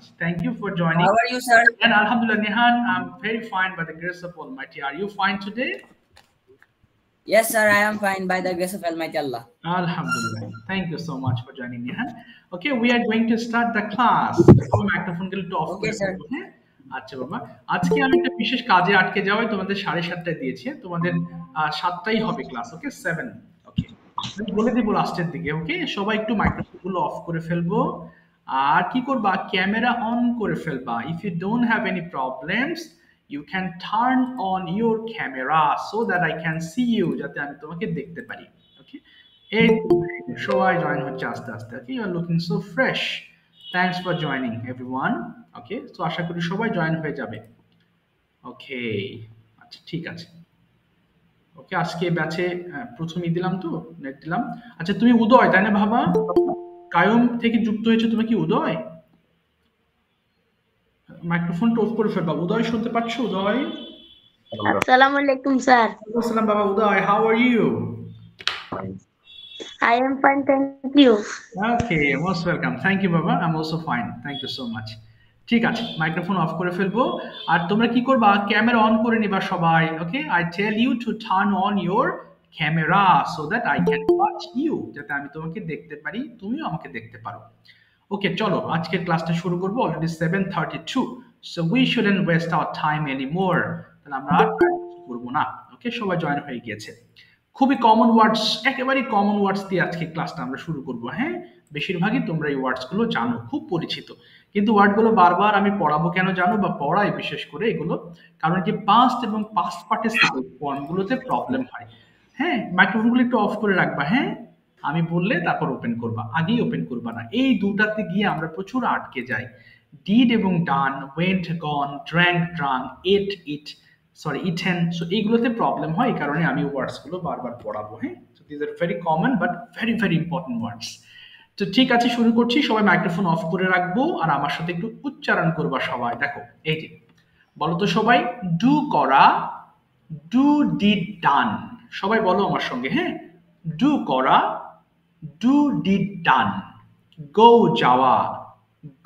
much. Thank you for How joining. are you, sir? And Alhamdulillah, Nihan, I'm very fine by the grace of Almighty. Are you fine today? Yes, sir, I am fine by the grace of Almighty Allah. Alhamdulillah. Thank you so much for joining, Nihan. Okay, we are going to start the class. সবাই মাইক্রোফোনগুলো একটু of Okay, করে sir. ফেলবো, হ্যাঁ? আচ্ছা বাবা, আজকে আমি একটা বিশেষ কাজে আটকে যাওয়ায় তোমাদের 7:30টায় দিয়েছি। তোমাদের 7টাই হবে ক্লাস, ওকে? 7, ওকে। আমি বলে দিব লাস্টের দিকে, ওকে? সবাই একটু মাইক্রোফোনগুলো অফ করে ফেলবো। আর কি করবা? ক্যামেরা অন করে ফেলবা। If you don't have any problems, you can turn on your camera so that I can see you, যাতে আমি তোমাকে দেখতে পারি, ওকে? এই সবাই জয়েন হচ্ছে আস্তে আস্তে, okay? You are looking so fresh. Thanks for joining everyone, okay? তো আশা করি সবাই জয়েন হয়ে যাবে, ওকে? আচ্ছা, ঠিক আছে, ওকে। আজকে ব্যাচে প্রথমেই দিলাম, তো নেট দিলাম। আচ্ছা, তুমি উদয়, তাই না বাবা? কায়ম থেকে যুক্ত হয়েছে, তুমি কি উদয়? মাইক্রোফোনটা অফ করে ফেলবা। উদয়, শুনতে পাচ্ছ উদয়? Assalamu alaikum, sir. আসসালাম বাবা Uday, how are you? I am fine, thank you. Okay, most welcome. Thank you বাবা, I'm also fine. Thank you so much. ঠিক আছে, মাইক্রোফোন অফ করে ফেলবো। আর তোমরা কি করবা? ক্যামেরা অন করে নিবা সবাই, ওকে? I tell you to turn on your camera so that I can watch you, যাতে আমি তোমাকে দেখতে পারি, তুমিও আমাকে দেখতে পারো। ওকে, চলো আজকের ক্লাসটা শুরু করবো। Already 7:32, so we shouldn't waste our time anymore. তাহলে আমরা আর করবো না, ওকে? সবাই জয়েন হয়ে গিয়েছে। খুবই কমন ওয়ার্ডস, একেবারে কমন ওয়ার্ডস দিয়ে আজকে ক্লাসটা আমরা শুরু করব, হ্যাঁ? বেশিরভাগই তোমরা এই ওয়ার্ডসগুলো জানো, খুব পরিচিত। কিন্তু ওয়ার্ডগুলো বারবার আমি পড়াবো কেন জানো, বা পড়াই বিশেষ করে এগুলো, কারণ যে পাস্ট এবং পাস্ট পার্টিসিপল ফর্মগুলোতে প্রবলেম হয়, হ্যাঁ? মাইক্রোফোনগুলো একটু অফ করে রাখবা, হ্যাঁ? আমি বললে তারপর ওপেন করবা, আগেই ওপেন করবা না। এই দুটাতে গিয়ে আমরা প্রচুর আটকে যাই। ডিড এবং done, went, gone, drank, drunk, ate, eat, sorry eaten. So এইগুলোতে প্রবলেম হয়, এই কারণে আমি ওয়ার্ডসগুলো বারবার পড়াবো, হ্যাঁ? So this are very common but very very important words. তো ঠিক আছে, শুরু করছি। সবাই মাইক্রোফোন অফ করে রাখবো আর আমার সাথে একটু উচ্চারণ করবা সবাই। দেখো, এই যে বলো তো সবাই, ডু করা, ডু, ডিড, ডান। সবাই বলো আমার সঙ্গে, হ্যাঁ? ডু করা, ডু, ডিড, ডান। গো, যাওয়া,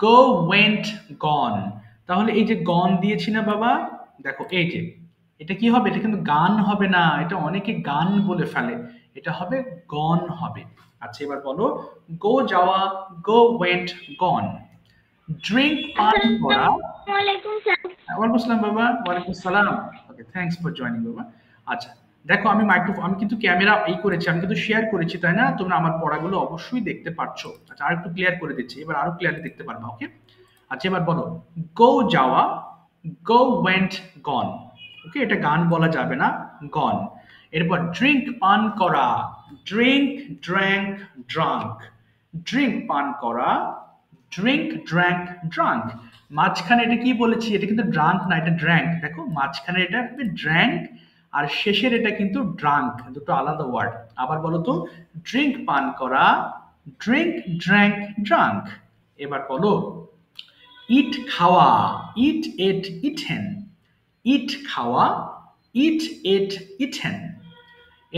গো, ওয়েন্ট, গন। তাহলে এই যে গন দিয়েছি না বাবা, দেখো এই যে এটা কি হবে? এটা কিন্তু গান হবে না, এটা অনেকে গান বলে ফেলে, এটা হবে গন হবে। আচ্ছা, এবার বলো, গো, যাওয়া, গো, ওয়েন্ট, গন। ড্রিঙ্ক, পান করা। Assalamu alaikum, sir. ওয়ালাইকুম আসসালাম বাবা, ওয়ালাইকুম আসসালাম। ওকে, থ্যাঙ্কস ফর জয়েনিং বাবা। আচ্ছা, দেখো আমি আমি কিন্তু ক্যামেরা এই করেছি, আমি কিন্তু শেয়ার করেছি, তাই না? তোমরা আমার পড়াগুলো অবশ্যই দেখতে পাচ্ছো। আচ্ছা, আর একটু ক্লিয়ার করে দিচ্ছি, এবার আরো ক্লিয়ারলি দেখতে পারবা, ওকে? আচ্ছা, এবার বলো, গো, যাওয়া, গো, ওয়েন্ট, গন। ওকে, এটা গান বলা যাবে না, গন। এরপর ড্রিঙ্ক, পান করা, ড্রিঙ্ক, ড্র্যাঙ্ক, ড্রাঙ্ক। ড্রিঙ্ক, পান করা, ড্রিঙ্ক, ড্র্যাঙ্ক, ড্রাঙ্ক। মাঝখানে এটা কি বলেছি? এটা কিন্তু ড্রাঙ্ক না, এটা ড্র্যাঙ্ক। দেখো মাঝখানে এটা হবে ড্র্যাঙ্ক, আর শেষের এটা কিন্তু ড্রাঙ্ক, দুটো আলাদা ওয়ার্ড। আবার বলো তো, ড্রিঙ্ক, পান করা, ড্রিঙ্ক, ড্র্যাঙ্ক, ড্রাঙ্ক। এবার বলো, ইট, খাওয়া, ইট, এট, ইটেন। ইট, খাওয়া, ইট, এট, ইটেন।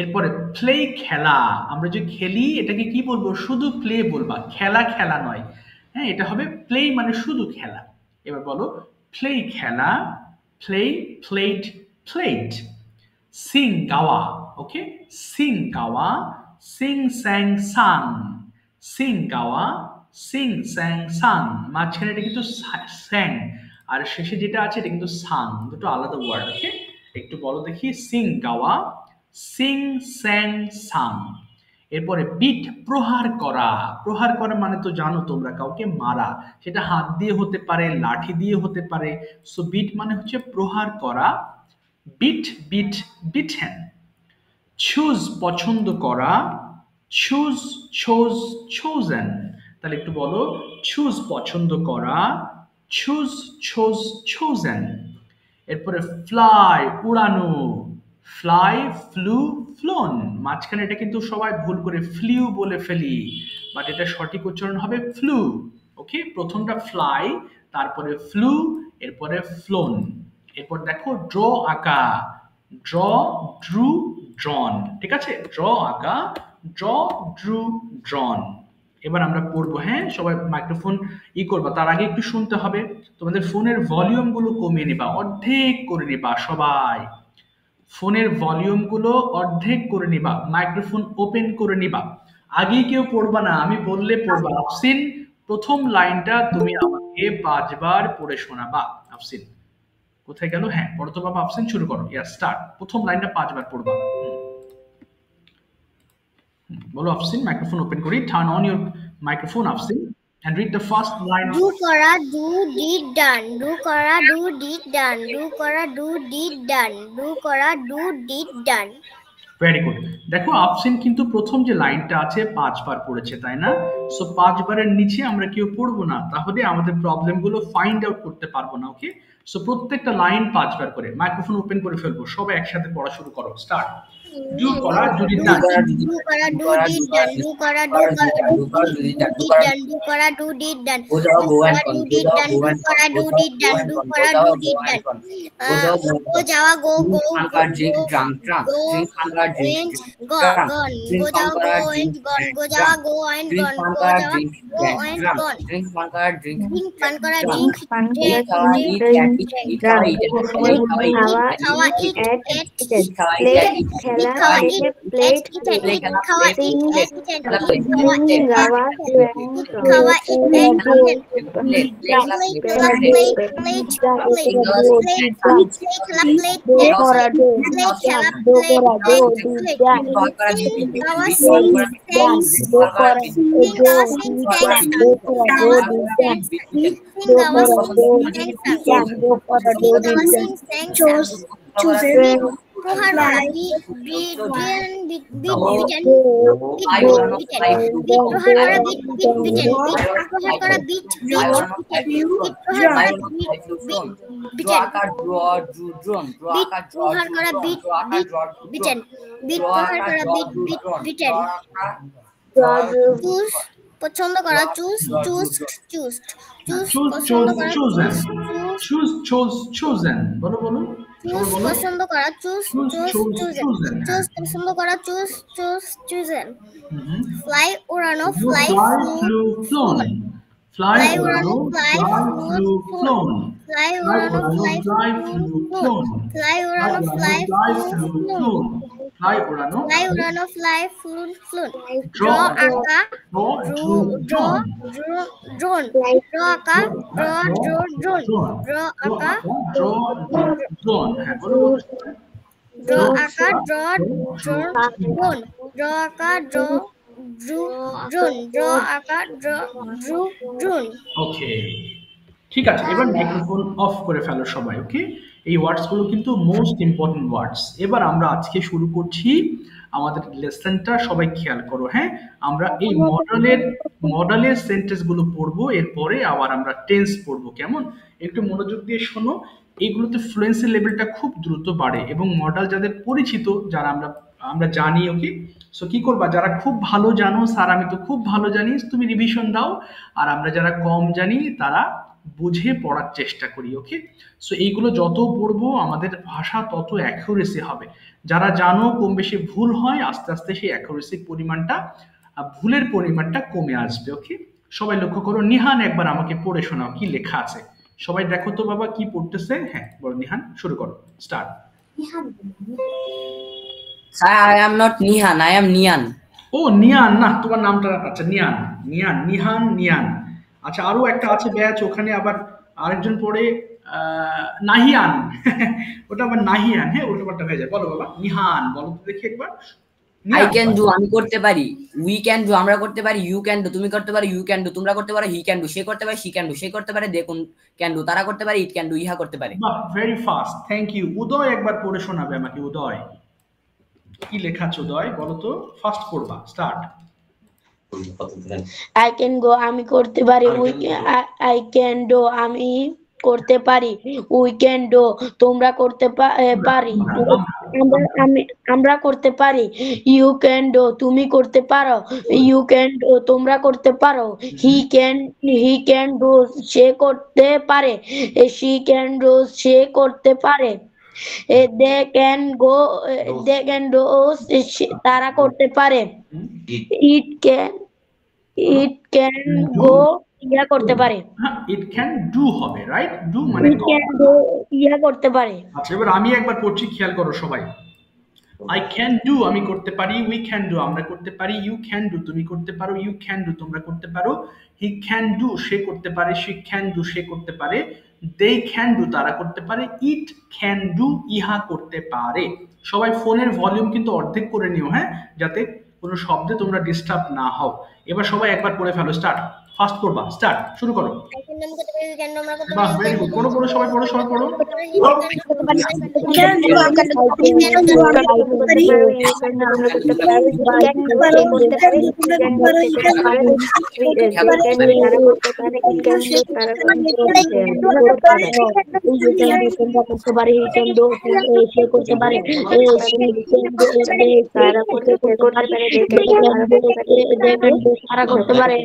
এরপরে প্লে, খেলা। আমরা যে খেলি এটাকে কি বলবো? শুধু প্লে বলবা, খেলা খেলা নয়, হ্যাঁ? এটা হবে প্লে, মানে শুধু খেলা। এবার বলো, প্লে, খেলা, প্লে, প্লেড, প্লেড। সিং, গাওয়া, ওকে? সিং, গাওয়া, সিং, স্যাং, সাং। সিং, গাওয়া, সিং, স্যাং, সাং। মাঝখানে এটা কিন্তু স্যাং, আর শেষে যেটা আছে এটা কিন্তু সাং, দুটো আলাদা ওয়ার্ড, ওকে? একটু বলো দেখি, সিং, গাওয়া, সিং, স্যাং, সাং। এরপরে বিট, প্রহার করা। প্রহার করা মানে তো জানো তোমরা, কাউকে মারা। সেটা হাত দিয়ে হতে পারে, লাঠি দিয়ে হতে পারে। সো বিট মানে হচ্ছে প্রহার করা। Bit, bit, beaten. চুজ, পছন্দ করা, চুজ, চোজ, চোজেন। তাহলে একটু বলো, চুজ, পছন্দ করা, চুজ, চোজ, চোজেন। এরপরে ফ্লাই, উড়ানো, ফ্লাই, ফ্লু, ফ্লোন। মাঝখানে এটা কিন্তু সবাই ভুল করে ফ্লিউ বলে ফেলি, বাট এটা সঠিক উচ্চারণ হবে ফ্লু, ওকে? প্রথমটা ফ্লাই, তারপরে ফ্লু, এরপরে ফ্লোন। এরপর দেখো, ড্র, আঁকা, ড্র, ড্রু, ড্রন। ঠিক আছে, ড্র, আঁকা, ড্র, ড্রু, ড্রন। এবার আমরা পড়বো, হ্যাঁ সবাই মাইক্রোফোন করবা, তার আগে একটু শুনতে হবে। তোমাদের ফোনের ভলিউম গুলো কমিয়ে নিবা, অর্ধেক করে নিবা সবাই। ফোনের ভলিউম গুলো অর্ধেক করে নিবা, মাইক্রোফোন ওপেন করে নিবা। আগে কেউ পড়বা না, আমি বললে পড়বা। আফসিন, প্রথম লাইনটা তুমি আমাকে 5 বার পড়ে শোনাবা। আফসিন কোথায় গেল? হ্যাঁ পড়ো তো বাবা। আফসিন শুরু করো। Yeah start. প্রথম লাইনটা 5 বার পড়বা। বলো আফসিন, মাইক্রোফোন ওপেন করি। Turn on your microphone Afsin and read the first line. Do করা do did done. Do করা do did done. Do করা do did done. Do করা do did done. Very good. দেখো আফসিন কিন্তু প্রথম যে লাইনটা আছে 5 বার পড়েছে, তাই না? সো 5 বারের নিচে আমরা কেউ পড়বো না, তাহলে আমাদের প্রবলেম গুলো ফাইন্ড আউট করতে পারবো না। ওকে, সো প্রত্যেকটা লাইন 5 বার করে। মাইক্রোফোন ওপেন করে ফেলবো, সবাই একসাথে পড়া শুরু করো। স্টার্ট। ডু করা ডু ডিড ডান। Do করা do did done. Do করা do did done. Do করা do did done. Go যাও go and do con. did done. Do করা do did done. Do করা do did done. Go যাওয়া go go. Ankar drink drunk drunk. Drink ankar drink gone gone. Go যাওয়া go and gone. Go যাওয়া go and drink gone. Go ankar যাওয়া drink go and drunk. gone. Drink ankar drink. Drink পান করা drink. Eat খাওয়া eat cat eat খাওয়া eat খাওয়া eat eat খাওয়া plate eat খেলা খাওয়া eat plate eat খাওয়া eat খাওয়া পছন্দ করা চুজ চুজ চুজ চুজ পছন্দ করা chosen বলো বলো চুজ পছন্দ করা চুজ চুজ চুজেন চুজ পছন্দ করা চুজ চুজ চুজেন ফ্লাই উড়ানো ফ্লাই flown fly উড়ানো fly flown fly উড়ানো fly flown fly উড়ানো fly flown fly উড়ানো fly flown draw আঁকা drone draw আঁকা draw আঁকা drone হ্যাঁ বলো draw আঁকা drone আঁকা drone ওকে ঠিক আছে। এবার মাইক্রোফোন অফ করে ফেলো সবাই। ওকে, এই ওয়ার্ডস গুলো কিন্তু মোস্ট ইম্পর্টেন্ট ওয়ার্ডস। এবার আমরা আজকে শুরু করছি আমাদের লেসনটা, সবাই খেয়াল করো। হ্যাঁ, আমরা এই মডেলের সেন্টেন্স গুলো পড়বো, এরপরে আবার আমরা টেন্স পড়বো। কেমন, একটু মনোযোগ দিয়ে শোনো। এইগুলোতে ফ্লুয়েন্সি লেভেলটা খুব দ্রুত বাড়ে এবং মডেল যাদের পরিচিত, যারা আমরা জানি। ওকে, সো কি করবা, যারা খুব ভালো জানো, স্যার আমি তো খুব ভালো জানি, তুমি রিভিশন দাও। আর আমরা যারা কম জানি তারা বুঝে পড়ার চেষ্টা করি। ওকে, সো এইগুলো যত পড়বো আমাদের ভাষা তত অ্যাকুরেসি হবে। যারা জানো কম বেশি ভুল হয়, আস্তে আস্তে সেই অ্যাকুরেসির পরিমাণটা, ভুলের পরিমাণটা কমে আসবে। ওকে, সবাই লক্ষ্য করো। নিহান একবার আমাকে পড়ে শোনাও কি লেখা আছে। সবাই দেখো তো বাবা কি পড়তেছে। হ্যাঁ বলো নিহান, শুরু করো। Start. Sir, I am not Nihan, I am Nian. ও নিয়ান, না তোমার নামটা আচ্ছা নিহান। আচ্ছা, আরো একটা আছে ব্যাচ, ওখানে আবার আরেকজন পড়ে নাহিয়ান ওটা আবার নাহিয়ান। হ্যাঁ, উল্টোপাল্টা হয়ে যায়। বলো বাবা নিহান, বলো তো দেখি একবার। I can do, আমি করতে পারি। We can do, আমরা করতে পারি। You can do, তুমি করতে পারো। You can do, তোমরা করতে পারো। He can do, সে করতে পারে। She can do, সে করতে পারে। They can do, তারা করতে পারে। It can do, ইহা করতে পারে। বাহ, ভেরি ফাস্ট, থ্যাংক ইউ। উদয় একবার পড়ে শোনাবে আমাকে। উদয় কি লেখা আছে উদয়, বলো তো। ফাস্ট পড়বা। স্টার্ট। I can go, আমি করতে পারি। I can do, আমি করতে পারি। We can do, তোমরা করতে পারি। আমরা করতে পারি। You can do, তুমি করতে পারো। You can do, তোমরা করতে পারো। He can do, সে করতে পারে। She can do, সে করতে পারে। They can do, তারা করতে পারে। It can it can go yeah করতে পারে ইট ক্যান ডু হবে, রাইট? ডু মানে ইট ক্যান গো ইয়া করতে পারে আচ্ছা, এবার আমি একবার পড়ছি, খেয়াল করো সবাই। আই ক্যান ডু আমি করতে পারি, উই ক্যান ডু আমরা করতে পারি, ইউ ক্যান ডু তুমি করতে পারো, ইউ ক্যান ডু তোমরা করতে পারো, হি ক্যান ডু সে করতে পারে, শি ক্যান ডু সে করতে পারে, দে ক্যান ডু তারা করতে পারে, ইট ক্যান ডু ইহা করতে পারে। সবাই ফোনের ভলিউম কিন্তু অর্ধেক করে নিও, হ্যাঁ, যাতে কোনো শব্দে তোমরা ডিস্টার্ব না হও। এবার সবাই একবার পড়ে ফেলো, স্টার্ট, ফার্স্ট করবা, স্টার্ট, শুরু করো। বাহ, ভেরি গুড, পড়ো পড়ো সবাই, পড়ো সবাই, পড়ো। করতে পারে সে করতে পারে তারা করতে পারে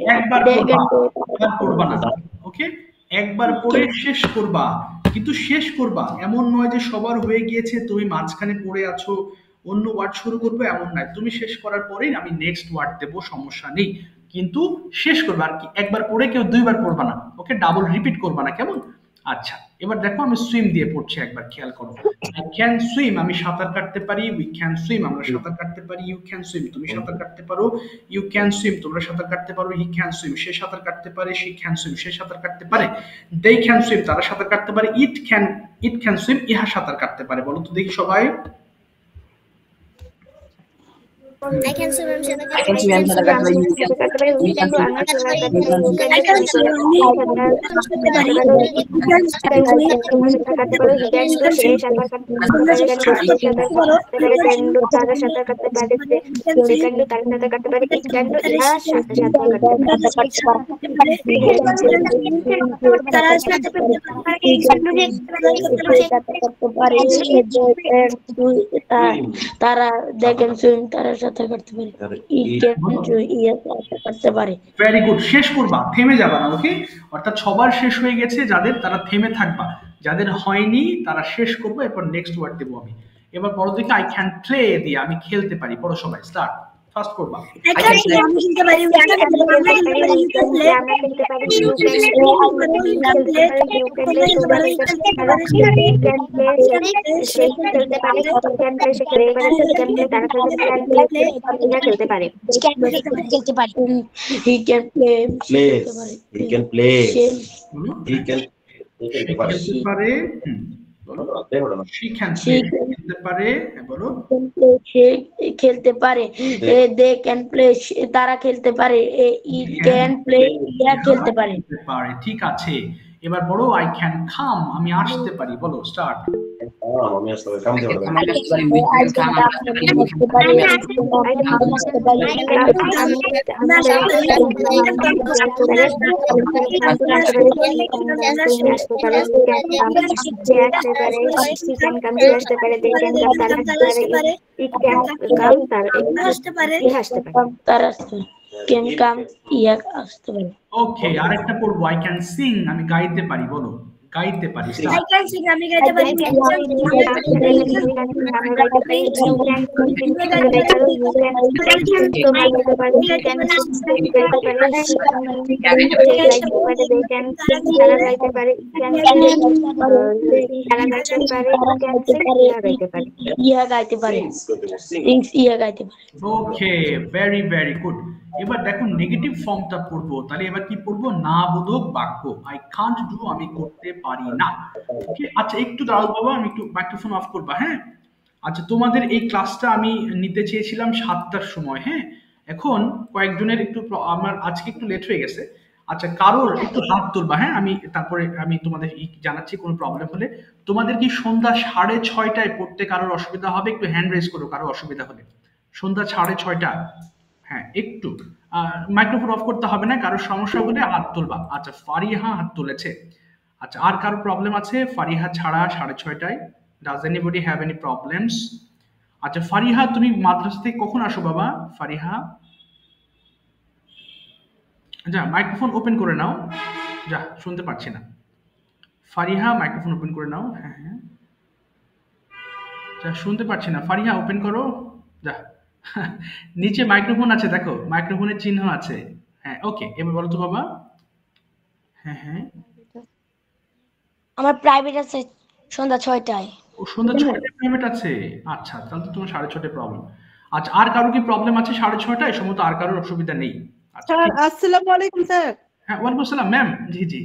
পড়বা না, ওকে? একবার পড়ে শেষ করবা, কিন্তু শেষ করবা এমন নয় যে সবার হয়ে গিয়েছে তুমি মাঝখানে পড়ে আছো অন্য ওয়ার্ড শুরু করবে, এমন নয়। তুমি শেষ করার পরেই আমি নেক্সট ওয়ার্ড দেবো, সমস্যা নেই, কিন্তু শেষ করবা আর কি। একবার পড়ে কেউ দুইবার পড়বা না, ওকে? ডাবল রিপিট করবা না, কেমন? আচ্ছা, এবার দেখো আমি সুইম দিয়ে পড়ছি, একবার খেয়াল করো। আই ক্যান সুইম আমি সাঁতার কাটতে পারি, উই ক্যান সুইম আমরা সাঁতার কাটতে পারি, ইউ ক্যান সুইম তুমি সাঁতার কাটতে পারো, ইউ ক্যান সুইম তোমরা সাঁতার কাটতে পারো, হি ক্যান সুইম সে সাঁতার কাটতে পারে, শি ক্যান সুইম সে সাঁতার কাটতে পারে, দে ক্যান সুইম তারা সাঁতার কাটতে পারে, ইট ক্যান সুইম ইহা সাঁতার কাটতে পারে। বলো তো দেখি সবাই। I can swim, I'm I can swim, I'm সাঁতার কাটতে পারি, you can তারা দেখেন সুইম তারা সাঁতার কাটতে পারে, করতে পারে। ভেরি গুড, শেষ করবা, থেমে যাবা না, ওকে? অর্থাৎ সবার শেষ হয়ে গেছে, যাদের তারা থেমে থাকবা, যাদের হয়নি তারা শেষ করবো, এরপর নেক্সট ওয়ার্ড দেবো আমি। এবার পড়ো দেখি, আই ক্যান প্লে দিয়ে আমি খেলতে পারি, পড়ো সবাই, স্টার্ট, ফার্স্ট করবা। খেলতে পারে, দে ক্যান প্লে তারা খেলতে পারে, ইট ক্যান প্লে ইয়া খেলতে পারে। ঠিক আছে, এবার বলো আই ক্যান কাম আমি আসতে পারি, বলো, স্টার্ট। আমি আসতে পারি, কাম দিয়ে ওকে, আরেকটা পড়বো, আই ক্যান সিং আমি গাইতে পারি, বলো, গাইতে পারি, I can sing, আমি গাইতে পারি। ওকে, ভেরি ভেরি গুড। এবার দেখো নেগেটিভ ফর্মটা পড়বো, তাহলে এবার কি পড়বো? না বোধক বাক্য, আই কান্ট ডু আমি করতে পারি না। ওকে, আচ্ছা একটু দাঁড়াও বাবা, আমি একটু মাইক্রোফোন অফ করবা, হ্যাঁ? আচ্ছা, তোমাদের এই ক্লাসটা আমি নিতে চেয়েছিলাম 7টার সময়, হ্যাঁ? এখন কয়েকজনের একটু আমার আজকে একটু লেট হয়ে গেছে। আচ্ছা, কারোর একটু হাত তুলবা, হ্যাঁ? তারপরে আমি তোমাদের জানাচ্ছি কোনো প্রবলেম হলে। তোমাদের কি সন্ধ্যা 6:30টায় পড়তে কারোর অসুবিধা হবে? একটু হ্যান্ড রেজ করো কারো অসুবিধা হলে। সন্ধ্যা 6:30, হ্যাঁ, একটু মাইক্রোফোন অফ করতে হবে না, কারোর সমস্যা হলে হাত তুলবা। আচ্ছা, ফারিহা হাত তুলেছে। আচ্ছা, আর কারো প্রবলেম আছে ফারিহা ছাড়া 6:30টায়? Does anybody have any problems? আচ্ছা, ফারিহা তুমি মাদ্রাসা থেকে কখন আসো বাবা? ফারিহা, যা মাইক্রোফোন ওপেন করে নাও, যা শুনতে পাচ্ছি না। ফারিহা মাইক্রোফোন ওপেন করে নাও, হ্যাঁ হ্যাঁ, যা শুনতে পাচ্ছি না, ফারিহা ওপেন করো, যা নিচে মাইক্রোফোন আছে, দেখো মাইক্রোফোনের চিহ্ন আছে, হ্যাঁ ওকে, এবার বলো তো বাবা। হ্যাঁ হ্যাঁ, আমার প্রাইভেট আছে সন্ধ্যা 6টায়। ও সন্ধ্যা 6টায় প্রাইভেট আছে। আচ্ছা, তাহলে তো তোমার 6:30টায় প্রবলেম। আচ্ছা, আর কারো কি প্রবলেম আছে 6:30টায়? সম্ভবত আর কারোর অসুবিধা নেই। আচ্ছা স্যার ঠিক। আসসালামু আলাইকুম স্যার। হ্যাঁ, ওয়ালাইকুম আসসালাম ম্যাম। জি জি,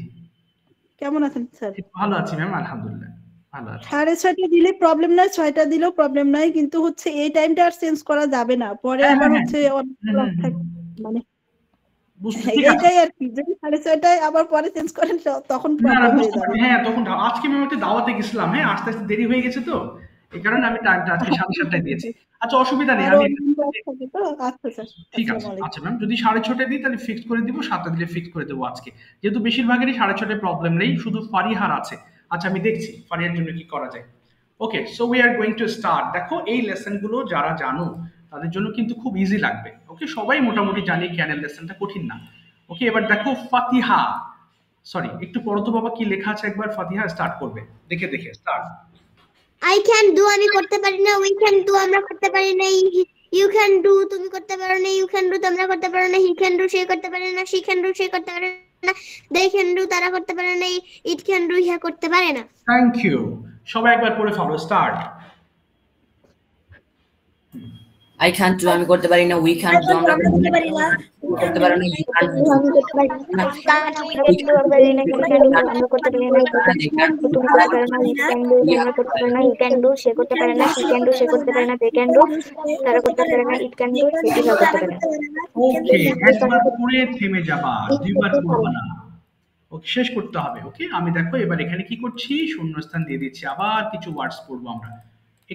কেমন আছেন স্যার? ভালো আছি ম্যাম, আলহামদুলিল্লাহ ভালো আছি। 6:30 দিলে প্রবলেম নাই, 6টা দিলেও প্রবলেম নাই, কিন্তু হচ্ছে এই টাইমটা আর চেঞ্জ করা যাবে না, পরে হ্যাঁ আবার হ্যাঁ হচ্ছে অনেক হুম, ক্লাস হুম, থাকে, মানে বুঝতে ঠিক আছে। এইটাই আর কি, যদি 6:30টায় আবার পরে চেঞ্জ করেন তখন না না প্রবলেম হয়ে বুঝতে যাবে। পারি, হ্যাঁ তখন আজকে ম্যাম একটা দাওয়াতে গেছিলাম, হ্যাঁ আস্তে আস্তে দেরি হয়ে গেছে তো, এই কারণে আমি টাইমটা আজকে 7:30টায় দিয়েছি। আচ্ছা অসুবিধা নেই, আরো আমি অনলাইন ক্লাস থাকে তো। আচ্ছা স্যার, ঠিক আছে। আসসালামু আলাইকুম। আচ্ছা ম্যাম, যদি 6:30টায় দিই তাহলে ফিক্স করে দিব, 7টা দিলে ফিক্স করে দেবো আজকে, যেহেতু বেশিরভাগেরই 6:30টায় প্রবলেম নেই, শুধু ফারিহার আছে। আচ্ছা আমি দেখছি ফারিহার জন্য কি করা যায়। Okay, so we are going to start. দেখো এই লেসনগুলো যারা জানো তাদের জন্য কিন্তু খুব ইজি লাগবে। ওকে, সবাই মোটামুটি জানি ক্যানেল লেসনটা কঠিন না। ওকে, এবার দেখো ফাতিহা, সরি একটু পড়ো তো বাবা, কি লেখা আছে একবার। ফাতিহা স্টার্ট করবে, দেখে দেখে স্টার্ট। I can do আমি করতে পারি না, we can do আমরা করতে পারি না, you can do তুমি করতে পারো না, you can do তোমরা করতে পারো না, he can do সে করতে পারে না, she can do সে করতে পারে না, they can do তারা করতে পারে না, it can do ইহা করতে পারে না। থ্যাংক ইউ, সবাই একবার পড়ে ফেলো, স্টার্ট। I can't do আমি করতে পারি না, we can't do আমরা করতে পারি না, করতে পারি না, you can't do আমি করতে পারি না, আমি করতে পারি না, আমরা করতে পারি না, তুমি করতে পারো না, you can do তোমরা করতে পারো না, he can do সে করতে পারে না, she can do সে করতে পারে না, they can do তারা করতে পারে না, it can do সে ইহা করতে পারে না। ওকে, একবার পড়ে থেমে যাবা, দুইবার পড়বা না। ওকে, শেষ করতে হবে। ওকে, আমি দেখো এবার এখানে কি করছি, শূন্যস্থান দিয়ে দিচ্ছি, আবার কিছু ওয়ার্ডস পড়বো আমরা।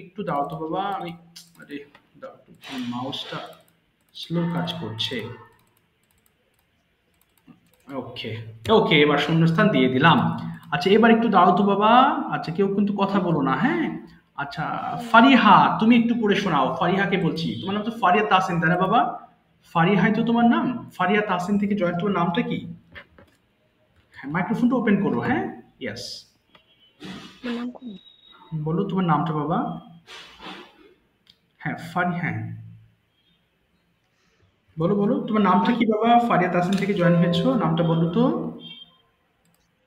একটু দাও তো বাবা, আমি আরে দাও, মাউসটা স্লো কাজ করছে। ওকে ওকে, এবার শূন্যস্থান দিয়ে দিলাম। আচ্ছা এবার একটু দাও তো বাবা। আচ্ছা কেউ কিন্তু কথা বলো না, হ্যাঁ। আচ্ছা ফারিহা, তুমি একটু পড়ে শোনাও। ফারিহাকে বলছি, তোমার নাম তো ফারিয়া তাসিন তাই না বাবা? ফারিহাই তো তোমার নাম। ফারিয়া তাসিন থেকে জয়েন, তোমার নামটা কি? হ্যাঁ, মাইক্রোফোনটা ওপেন করো। হ্যাঁ, ইয়েস, বলো তোমার নামটা বাবা। হ্যাঁ হ্যাঁ বলো বলো, তোমার নামটা কি বাবা? ফারিয়া তাসিন থেকে জয়েন হয়েছো, নামটা বলো তো।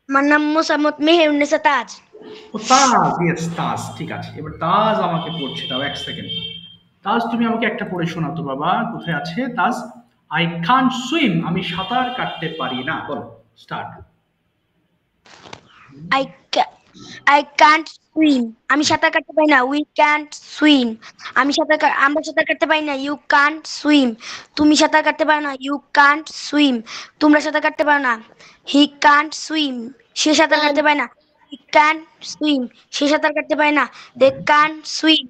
আমার নাম মোসাম্মদ মেহেরুন্নেসা তাজ। ও তাজ, ইয়েস তাজ, ঠিক আছে। এবার তাজ আমাকে পড়ছে, দাও এক সেকেন্ড। তাজ তুমি আমাকে একটা পড়ে শোনাও তো বাবা, কোথায় আছে তাজ? আই কান্ট সুইম, আমি সাঁতার কাটতে পারি না, বলো স্টার্ট। I can't swim আমি সাঁতার কাটতে পারি না, we can't swim আমরা সাঁতার কাটতে পারি না, you can't swim তুমি সাঁতার কাটতে পারো না, you can't swim তোমরা সাঁতার কাটতে পারো না, he can't swim সে সাঁতার কাটতে পারে না, he can't swim সে সাঁতার কাটতে পারে না, they can't swim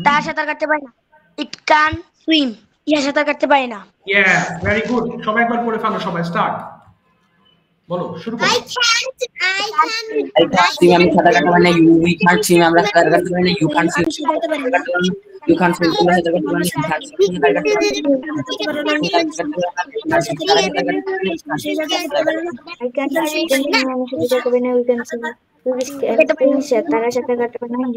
তারা সাঁতার কাটতে পারে না, it can't swim ইহা সাঁতার কাটতে পারে না। ইয়েস, ভেরি গুড, সবাই একবার পড়ে ফেলো, সবাই স্টার্ট, বলো শুরু করো। I can't swim আমি সাঁতার কাটতে পারি না, we can't swim আমরা সাঁতার কাটতে পারি না, you can't swim you can't swim তোমরা সাঁতার কাটতে পারো না, she can't swim সাঁতার কাটতে পারে না, I can't swim তারা সাঁতার কাটতে পারে না,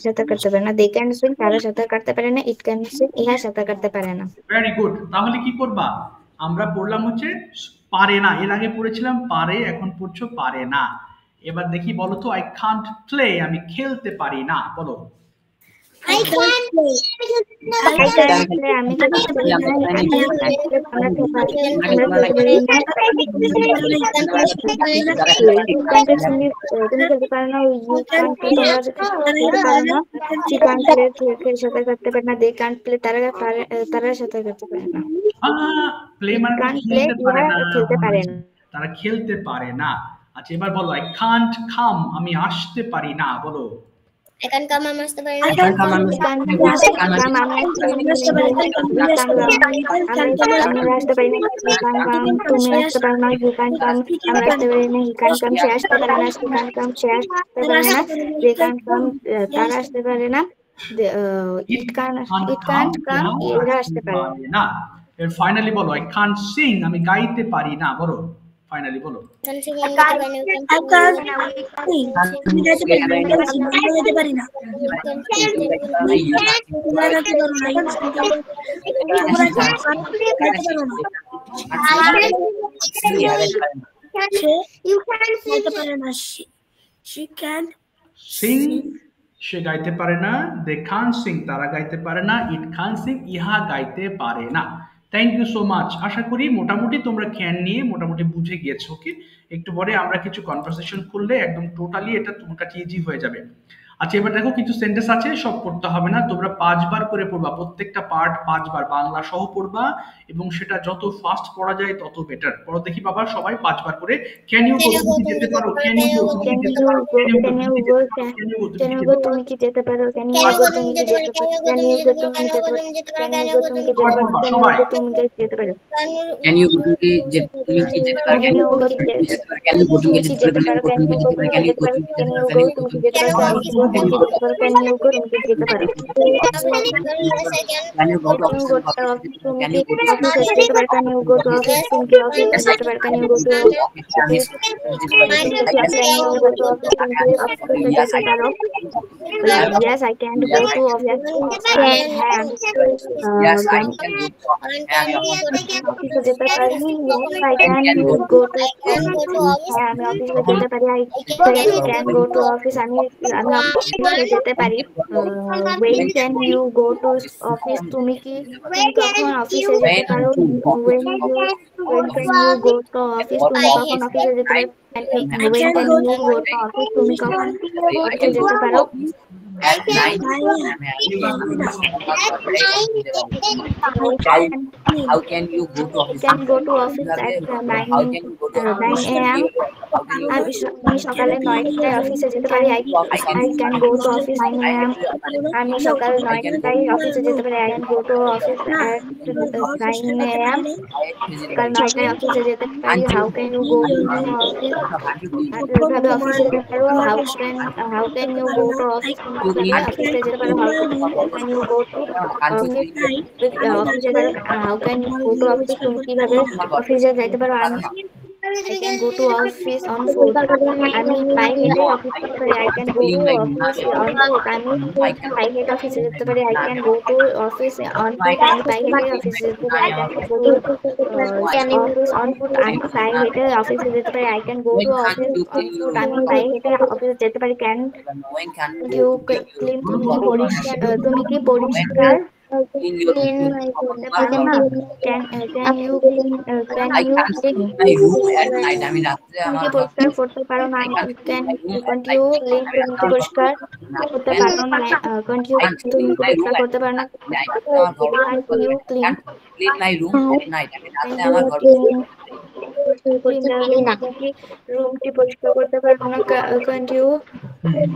সাঁতার কাটতে পারে না, they can swim তারা সাঁতার কাটতে পারে না, it can swim ইহা সাঁতার কাটতে পারে না। ভেরি গুড, তাহলে কি করবা? আমরা পড়লাম হচ্ছে পারে না, এর আগে পড়েছিলাম পারে, এখন পড়ছো পারে না। এবার দেখি বলো তো, আই কান্ট প্লে আমি খেলতে পারি না, বলো। I can't play আমি সাঁতার কাটতে পারে না, they can't play তারা সাঁতার কাটতে পারে না, প্লে মানে খেলতে পারে না, খেলতে পারে না। তারা খেলতে পারে না। আচ্ছা এবার বলো, আই কান্ট কাম আমি আসতে পারি না, বলো। I can't come আমি আসতে পারি না, I can't come আমি আসতে পারি না, আমরা আসতে পারি না, তুমি আসতে পারো না, you can't come আমরা আসতে পারি না, he can't come সে আসতে পারে না, she can't come সে আসতে পারে না, they can't come তারা আসতে পারে না, it can't come এরা আসতে পারে না। এর ফাইনালি বলো, আই কান্ট সিং আমি গাইতে পারি না, বলো। ফাইনালি বলো। আমি যাইতে পারি না, আমি যাইতে পারি না। তোমরা যাইতে পারো না, তোমরা যাইতে পারো না। You can যাইতে পারে না। She can সিং, সে গাইতে পারে না। দে কান্ট সিং, তারা গাইতে পারে না। ইট কান্ট সিং, ইহা গাইতে পারে না। Thank you so much. আশা করি মোটামুটি তোমরা ক্যান নিয়ে মোটামুটি বুঝে গিয়েছো। ওকে, একটু পরে আমরা কিছু কনভারসেশন করলে একদম টোটালি এটা তোমার কাছে ইজি হয়ে যাবে। আচ্ছা, এবার দেখো কিছু সেন্টেন্স আছে, সব পড়তে হবে না, তোমরা 5 বার করে পড়বা, প্রত্যেকটা পার্ট 5 বার বাংলা সহ পড়বা, এবং সেটা যত ফাস্ট পড়া যায় তত বেটার। পড়ো দেখি বাবা সবাই 5 বার করে। ক্যান ইউ গো, তুমি কি যেতে পারো? ক্যান ইউ গো, তুমি কি যেতে পারো? ক্যান ইউ গো, তুমি কি যেতে পারো? ক্যান ইউ গো, তুমি কি যেতে পারো? তুমি কি যেতে পারো? ক্যান ইউ গো, তুমি কি যেতে পারো? ক্যান ইউ গো, তুমি যেতে পারো? ক্যান ইউ গো, তুমি কি যেতে পারো? ক্যান ইউ গো, তুমি যেতে পারো? Can you go to the তুমি কি যেতে পারো? Can you go to the Can you go to the Can you go to the Can you go to the Can you go to the Can you go to the Can you go to the Can you go to the Can you go, তুমি কি যেতে পারো? Can you go to office? Can you go to office? Can you go to office? Can you go to office? Can you go to office? Yes, I can go to office. Yes, I can go to অফিসে যেতে পারি। Yes, I can go to হ্যাঁ, আমি অফিসে যেতে পারি। I can go to office, আমি অফিসে যেতে পারি। When can you go to office? তুমি কখন অফিসে যেতে পারো? When can you go to office? তুমি কখন অফিসে যেতে পারো? When can you go to office? তুমি কখন অফিসে যেতে পারো? at night. How can you go to office? Can go to office at 9 a.m. আমি সকালে 9টায় অফিসে যেতে পারি। I can go to office 9 a.m. আমি সকাল 9টায় অফিসে যেতে পারি। I can go to office at 9 a.m. সকাল 9টায় অফিসে যেতে পারি। How can you go to office? ভাবে অফিসে যেতে পারো। How can you go to office? অফিসে যেতে পারো। How can you go to office? অফিসে যেতে পারো। How can you go to office? তুমি কিভাবে অফিসে যেতে পারো? I can go to office on foot. আমি পায়ে হেঁটে অফিসে যেতে পারি। I can go to office on foot. আমি পায়ে হেঁটে অফিসে যেতে পারি। I can go to office on foot. আমি পায়ে হেঁটে অফিসে যেতে পারি। I can go to office on foot. আমি পায়ে হেঁটে অফিসে যেতে পারি। I can go to office on foot. আমি পায়ে হেঁটে অফিসে যেতে পারি। Can you clean? তুমি কি পরিষ্কার? In your Can you I can't clean my room at night. I mean, রাত্রে তুমি আমার কি পরিষ্কার করতে পারো না? Can you clean? তুমি কি পরিষ্কার করতে পারো না? তুমি পরিষ্কার করতে পারো না? Can you clean? clean my room at night. I mean, রাত্রে আমার ঘর রুমটি পরিষ্কার করতে পারো না? Can you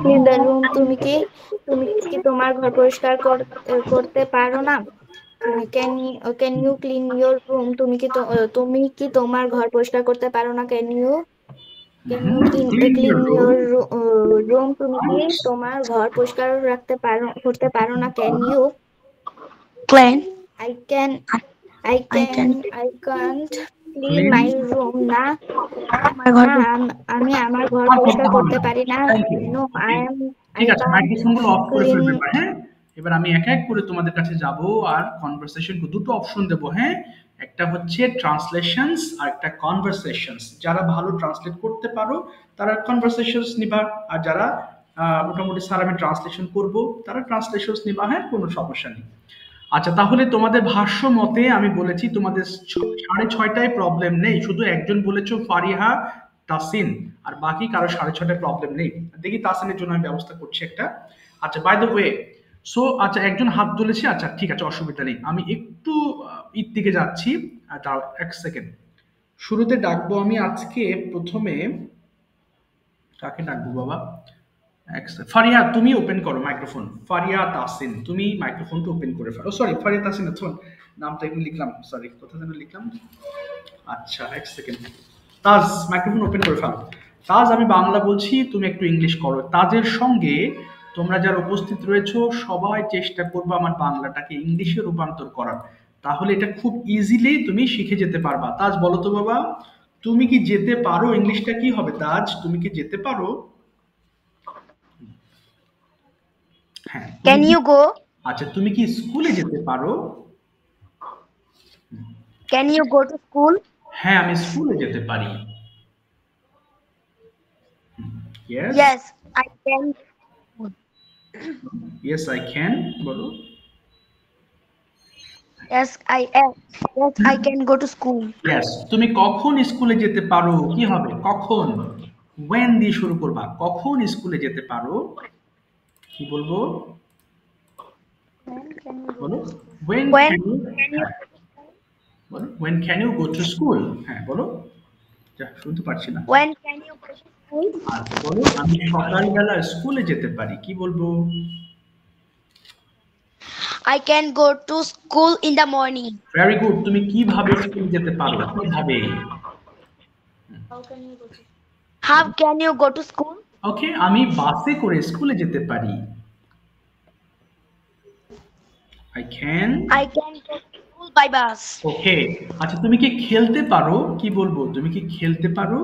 clean the room? তুমি কি তোমার ঘর পরিষ্কার করতে পারো না? Can you clean your room? তুমি কি তোমার ঘর পরিষ্কার করতে পারো না? Can you clean your room? তুমি কি তোমার ঘর পরিষ্কার করতে পারো না? Can you clean? I can't clean my room. না, আমি আমার ঘর পরিষ্কার করতে পারি না। No, ঠিক আছে, মাইক্রোফোনগুলো অফ করে ফেলবে। হ্যাঁ, এবার আমি এক এক করে তোমাদের কাছে যাব আর কনভারসেশন দুটো অপশন দেবো। হ্যাঁ, একটা হচ্ছে ট্রান্সলেশনস আর একটা কনভারসেশনস। যারা ভালো ট্রান্সলেট করতে পারো তারা কনভারসেশনস নিবা, আর যারা মোটামুটি স্যার আমি ট্রান্সলেশন করব তারা ট্রান্সলেশনস নিবা। হ্যাঁ, কোনো সমস্যা নেই। আচ্ছা, তাহলে তোমাদের ভাষ্য মতে আমি বলেছি তোমাদের 6:30টায় প্রবলেম নেই, শুধু একজন বলেছো ফারিহা তাসিন, আর বাকি কারো 6:30টায় প্রবলেম নেই। দেখি তাসিনের জন্য আমি ব্যবস্থা করছি একটা। আচ্ছা, বাই দ্য ওয়ে, সো আচ্ছা একজন হাত তুলেছে। আচ্ছা ঠিক আছে, অসুবিধা নেই, আমি একটু ঈদ দিকে যাচ্ছি। তাও এক সেকেন্ড, শুরুতে ডাকবো আমি আজকে প্রথমে কাকে ডাকবো বাবা? ফারিয়া, তুমি ওপেন করো মাইক্রোফোন। ফারিয়া তাসিন, তুমি মাইক্রোফোনটা ওপেন করে ফেলো। সরি, ফারিয়া তাসিন, নামটা একটু লিখলাম, সরি, কোথা যেন লিখলাম। আচ্ছা এক সেকেন্ড, তাজ মাইক্রোফোন ওপেন করে ফেলো। তাজ, আমি বাংলা বলছি, তুমি একটু ইংলিশ করো। তাজের সঙ্গে তোমরা যারা উপস্থিত রয়েছো সবাই চেষ্টা করবো আমার বাংলাটাকে ইংলিশে রূপান্তর করার, তাহলে এটা খুব ইজিলি তুমি শিখে যেতে পারবা। তাজ বলো তো বাবা, তুমি কি যেতে পারো ইংলিশটা কি হবে তাজ? তুমি কি যেতে পারো? হ্যাঁ। Can you go? আচ্ছা, তুমি কি স্কুলে যেতে পারো? Can you go to school? হ্যাঁ, আমি স্কুলে যেতে পারি। Yes. Yes, I can. Yes, I can. বলো। Yes, I can go to school. Yes. তুমি কখন স্কুলে যেতে পারো? কি হবে? কখন? When দিয়ে শুরু করবা। কখন স্কুলে যেতে পারো? কি বলবো? বলো। When When can you? হ্যাঁ, বলো। When can you go to school? হ্যাঁ, বলো। যা, শুনতে পারছি না। When can you go to school? আচ্ছা, বলো আমি সকালবেলা স্কুলে যেতে পারি। কি বলবো? I can go to school in the morning. Very good. তুমি কিভাবে স্কুলে যেতে পারো? কিভাবে? How can you go to school? Okay, আমি বাসে করে স্কুলে যেতে পারি। I can go to school by bus. ওকে। আচ্ছা, তুমি কি খেলতে পারো? কি বলবো? তুমি কি খেলতে পারো?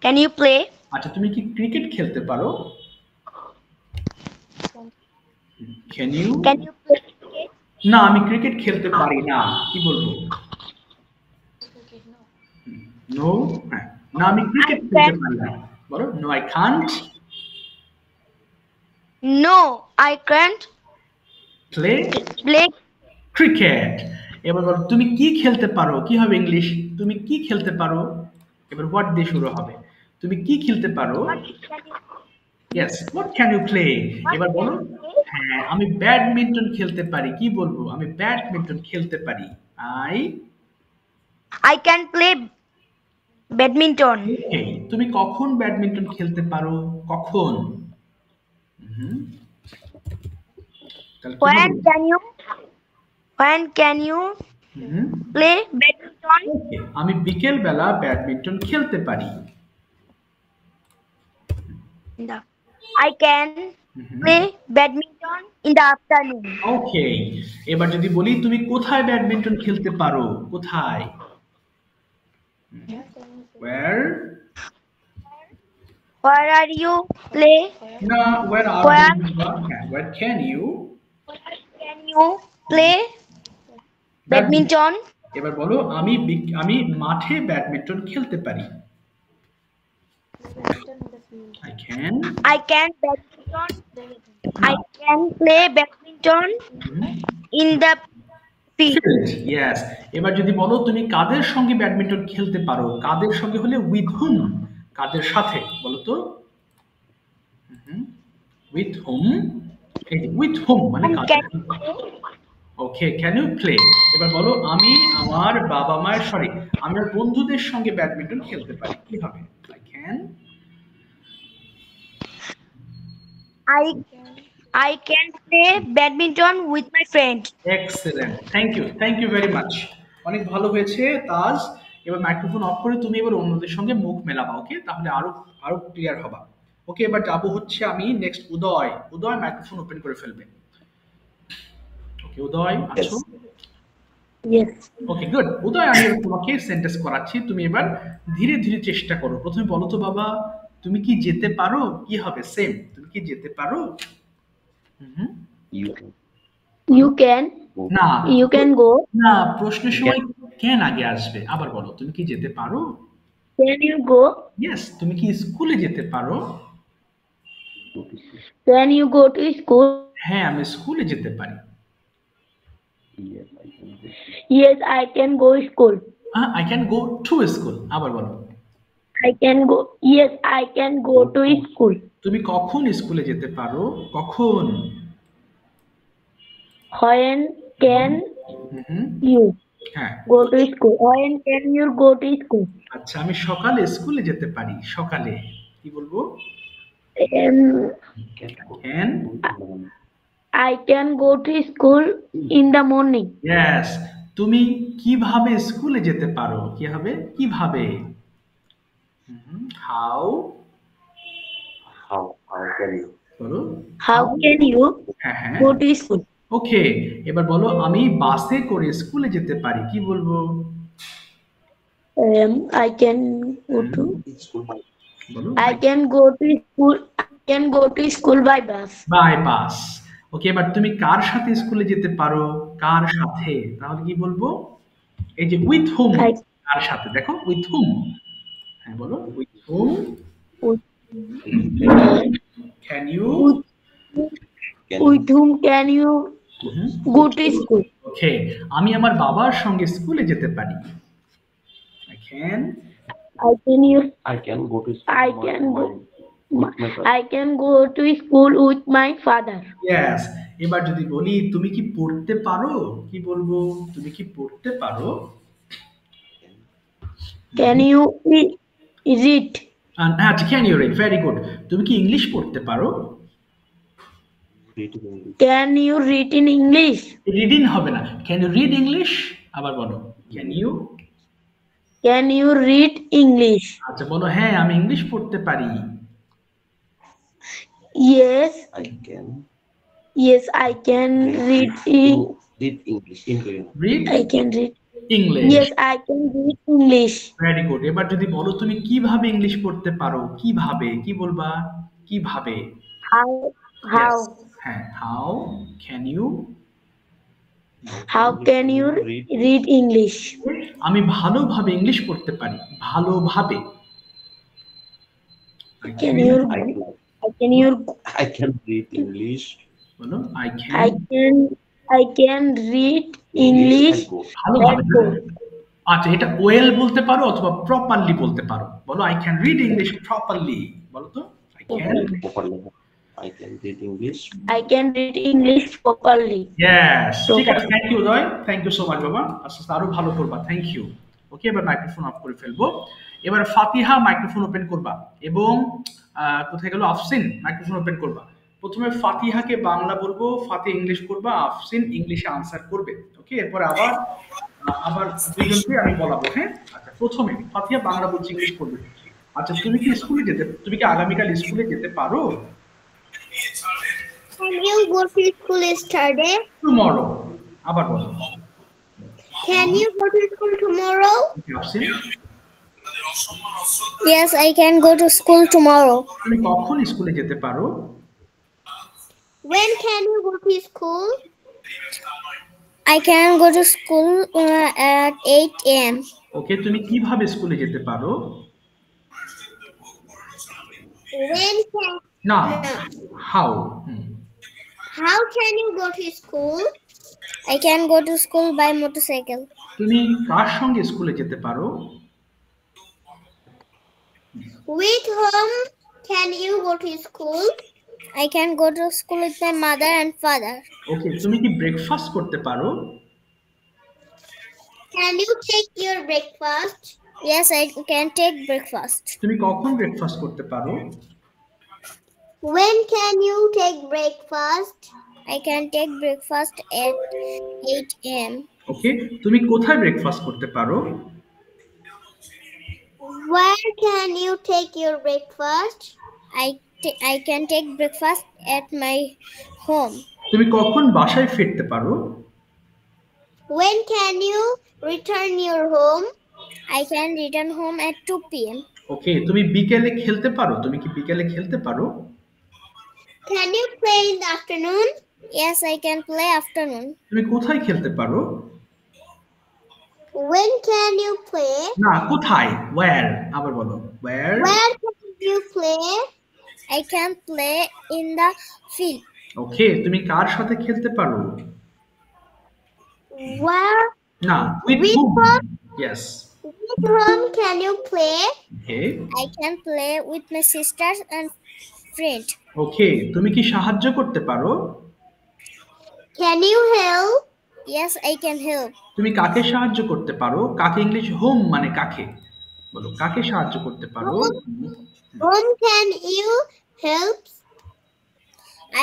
Can you play? আচ্ছা, তুমি কি ক্রিকেট খেলতে পারো? Can you? Can you play cricket? না, আমি ক্রিকেট খেলতে পারি না। কি বলবো? নো। না, আমি ক্রিকেট খেলতে পারি না। বলো। No, I can't No, I can't play play. Cricket. এবার বলো, তুমি কি খেলতে পারো? কি হবে ইংলিশ? তুমি কি খেলতে পারো? এবার হোয়াট দিয়ে শুরু হবে। তুমি কি খেলতে পারো? Yes, what can you play? এবার বলো। হ্যাঁ, আমি ব্যাডমিন্টন খেলতে পারি। কি বলবো? আমি ব্যাডমিন্টন খেলতে পারি। I can play badminton. ওকে, তুমি কখন ব্যাডমিন্টন খেলতে পারো? কখন? হুম। তাহলে কি When হবে? can you hmm. play badminton? ওকে, আমি বিকেল বেলা ব্যাডমিন্টন খেলতে পারি। I can play badminton in the afternoon. ওকে, এবার যদি বলি তুমি কোথায় ব্যাডমিন্টন খেলতে পারো? কোথায়? Where? Where are you play? না, where are Where? you? হ্যাঁ, where can you? Can you play badminton? এবার বলো, আমি মাঠে ব্যাডমিন্টন খেলতে পারি। I can play badminton in the field. Yes. এবার যদি বলো তুমি কাদের সঙ্গে ব্যাডমিন্টন খেলতে পারো? কাদের সঙ্গে হলে with whom? কাদের সাথে? বলো তো। with whom? এই with whom মানে কাদের? ওকে, can you play? এবার বলো আমি আমার বাবা মায়ের আমার বন্ধুদের সঙ্গে ব্যাডমিন্টন খেলতে পারি। কি হবে? I can play badminton with my friend. Excellent, thank you very much. অনেক ভালো হয়েছে তাজ। এবার মাইক্রোফোন অফ করে তুমি এবার অন্যদের সঙ্গে মুখ মেলাবা। ওকে, তাহলে আরো ক্লিয়ার হবা। ওকে, এবার যাবো হচ্ছে আমি নেক্সট উদয় মাইক্রোফোন ওপেন করে ফেলবে। ওকে, উদয় আছো? Yes. ওকে, গুড। উদয়, আমি তোমাকে সেন্টেন্স করাচ্ছি, তুমি এবার ধীরে ধীরে চেষ্টা করো। প্রথমে বলো তো বাবা, তুমি কি যেতে পারো? কি হবে? সেম, তুমি কি যেতে পারো? You can. না, You can go. না, প্রশ্নের সময় ক্যান আগে আসবে। আবার বলো, তুমি কি যেতে পারো? Can you go? ইয়েস। তুমি কি স্কুলে যেতে পারো? Can you go to school? হ্যাঁ, আমি স্কুলে যেতে পারি। Yes, I can go school. I can go to school. আবার বলো। I can go. Yes, I can go to school. তুমি কখন স্কুলে যেতে পারো? কখন? When can you হ্যাঁ, go to school? When can you go to school? আচ্ছা, আমি সকালে স্কুলে যেতে পারি। সকালে কি বলবো? Can I can go to school in the morning. Yes. তুমি কিভাবে স্কুলে যেতে পারো? কি হবে? কিভাবে? How can you? বলো। How can you হ্যাঁ। go to school? ওকে, এবার বলো আমি বাসে করে স্কুলে যেতে পারি। কি বলবো? I can go to School by বলো I can go to school. I can go to school by bus. By bus. Okay, এবার তুমি কার সাথে স্কুলে যেতে পারো? কার সাথে, তাহলে কি বলবো? এই যে উইথ হুম, I কার সাথে, দেখো উইথ হুম। হ্যাঁ বলো, with whom can you? with whom can you go to school? Okay, আমি আমার বাবার সঙ্গে স্কুলে যেতে পারি। I can I can go to school. I can go. I can go to school with my father. Yes. এবার যদি বলি তুমি কি পড়তে পারো, কি বলবো? তুমি কি পড়তে পারো? Can you read? আচ্ছা, can you read, very good. তুমি কি ইংলিশ পড়তে পারো? Read in English. Can you read in English? Reading হবে না, ক্যান ইউ রিড ইংলিশ? আবার বলো, can you? Can you read English? আচ্ছা বলো, হ্যাঁ আমি ইংলিশ পড়তে পারি। Yes, I can I can read. read English in Korean. Read I can read. English, Yes, I can read English. Very good. এবার যদি বলো তুমি কিভাবে ইংলিশ পড়তে পারো, কিভাবে, কি বলবা? কিভাবে? How? How? হ্যাঁ, how can you? How can you read English? আমি ভালোভাবে ইংলিশ পড়তে পারি, ভালোভাবে। Can you? Can you? I can read English. বলো, I I can. can. I can read English. and go. ভালোভাবে। and go. আচ্ছা, এটা ওয়েল বলতে পারো অথবা প্রপারলি বলতে পারো। বলো, I can read English properly. বলো তো, I can. Properly. I can read English. I can read English properly. Yes, ঠিক আছে, thank you Uday, thank you so much বাবা। আস্তে আস্তে আরো ভালো করবা, থ্যাংক ইউ। ওকে, এবার মাইক্রোফোন অফ করে ফেলবো। এবার ফাতিহা মাইক্রোফোন ওপেন করবা, এবং কোথায় গেল আফসিন, মাইক্রোফোন ওপেন করবা। প্রথমে ফাতিহাকে বাংলা বলবো, ফাতিহা ইংলিশ করবা, আফসিন ইংলিশে আনসার করবে। ওকে, এরপর আবার আবার দুইজনকে আমি বলাবো। হ্যাঁ, আচ্ছা, প্রথমে ফাতিহা বাংলা বলছি, ইংলিশ করবে। আচ্ছা, তুমি কি স্কুলে যেতে, তুমি কি আগামীকাল স্কুলে যেতে পারো? Can you go to school yesterday? Tomorrow, আবার বলো। Can you go to school tomorrow? আফসিন, Yes, I can go to school tomorrow. তুমি কখন স্কুলে যেতে পারো? When can you go to school? I can go to school at 8 a.m. ওকে, তুমি কিভাবে স্কুলে যেতে পারো? When can না, how. How can you go to school? I can go to school by motorcycle. তুমি কার সঙ্গে স্কুলে যেতে পারো? With whom can you go to school? I can go to school with my mother and father. ওকে, তুমি কি breakfast করতে পারো? Can you take your breakfast? Yes, I can take breakfast. তুমি কখন ব্রেকফাস্ট করতে পারো? When can you take breakfast? I can take breakfast at 8 a.m. ওকে, তুমি কোথায় ব্রেকফাস্ট করতে পারো? Where can you take your breakfast? I can take breakfast at my home. তুমি কখন বাসায় ফিরতে পারো? When can you return your home? I can return home at 2 p.m. ওকে, তুমি বিকেলে খেলতে পারো? তুমি কি বিকেলে খেলতে পারো? Can you play in the afternoon? Yes, I can play afternoon. তুমি কোথায় খেলতে পারো? When can you play? না, কোথায়, ওয়্যার, আবার বলো, wire. Where can you play? I can play in the field. ওকে, তুমি কার সাথে খেলতে পারো? Where? না, with With hmm. whom? Yes. With whom can you play? Okay, I can play with my sisters and friend. ওকে, তুমি কি সাহায্য করতে পারো? Can you help? Yes, I can help. তুমি কাকে সাহায্য করতে পারো? কাকে ইংলিশ হোম মানে কাকে? বলো, কাকে সাহায্য করতে পারো? Whom can you help?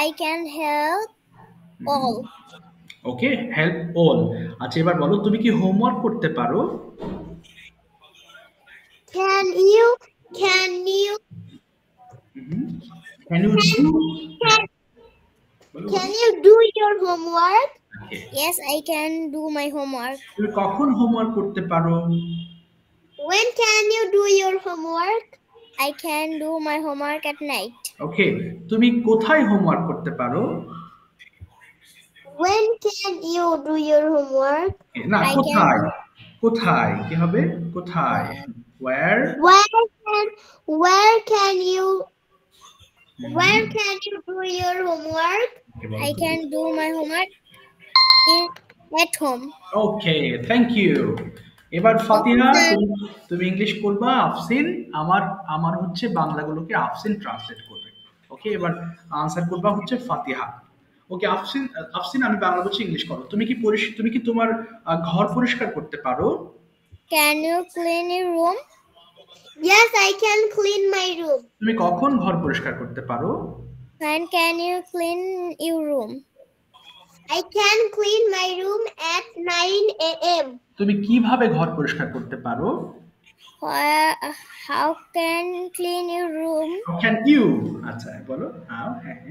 I can help all. Okay, help all. আচ্ছা, এবার বলো, তুমি কি হোমওয়ার্ক করতে পারো? Can you can you can you do your homework? Yes, I can do my homework. তুমি কখন হোমওয়ার্ক করতে পারো? When can you do your homework? I can do my homework at night. ওকে, তুমি কোথায় হোমওয়ার্ক করতে পারো? When can you do your homework? না, I কোথায়? can কোথায় কি হবে? কোথায়? where? Where can you do your homework? I can do my homework at home. Okay, thank you. এবার ফাতিহা, Okay, sir. তুমি ইংলিশ করবা, আফসিন আমার হচ্ছে বাংলাগুলোকে আফসিন ট্রান্সলেট করবে। ওকে, এবার আনসার করবা হচ্ছে ফাতিহা। ওকে, আফসিন আমি বাংলা বলছি, ইংলিশ করো। তুমি কি তোমার ঘর পরিষ্কার করতে পারো? Can you clean your room? Yes, I can clean my room. তুমি কখন ঘর পরিষ্কার করতে পারো? When can you clean your room? I can clean my room at 9 a.m. তুমি kiভাবে ঘর পরিষ্কার করতে পারো? How can clean your room? How can you? আচ্ছা, বলো how?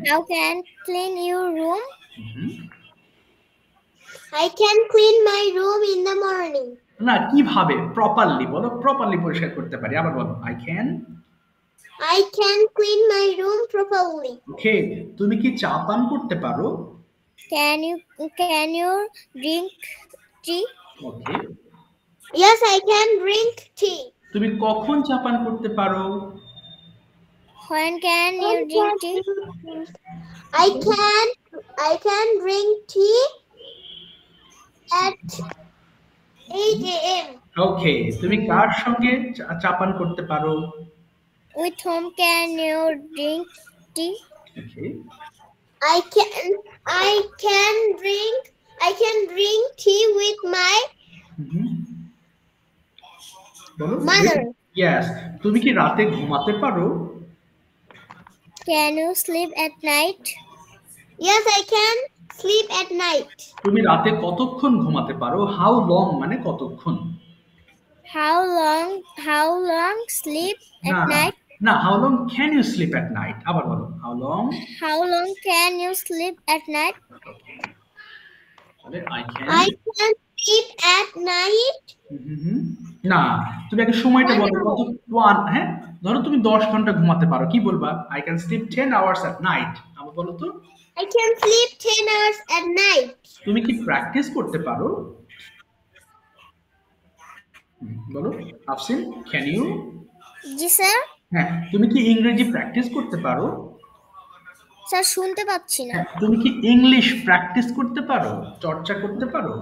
How can clean your room? Hmm. I can clean my room in the morning. না, কিভাবে? Properly বলো, প্রপারলি পরিষ্কার করতে পারি। আবার বলো I can clean my room properly. ওকে, তুমি কি চা পান করতে পারো? Can you drink tea? Okay, Yes, I can drink tea. তুমি কখন চা পান করতে পারো? When can you drink tea? I can drink tea at 8 a.m. ওকে, তুমি কার সঙ্গে চা পান করতে পারো? With whom can you drink tea? Okay, I can drink tea with my বলো mother. ইয়েস, তুমি কি রাতে ঘুমাতে পারো? Can you sleep at night? Yes, I can sleep at night. তুমি রাতে কতক্ষণ ঘুমাতে পারো? হাউ লং মানে কতক্ষণ? How long sleep at night? না, how long can you sleep at night? আবার বলো how long. How long can you sleep at night? I can sleep at night. না, তুমি আগে সময়টা বলো কত। ওয়ান, হ্যাঁ, ধরো তুমি 10 ঘন্টা ঘুমাতে পারো, কি বলবা? I can sleep 10 hours at night. আবার বলো তো। I can sleep 10 hours at night. তুমি কি প্র্যাকটিস করতে পারো? বলো আফসিন, ক্যান ইউ? G sir. হ্যাঁ, তুমি কি ইংরেজি প্র্যাকটিস করতে পারো? স্যার শুনতে পাচ্ছি না। তুমি কি ইংলিশ প্র্যাকটিস করতে পারো, চর্চা করতে পারো?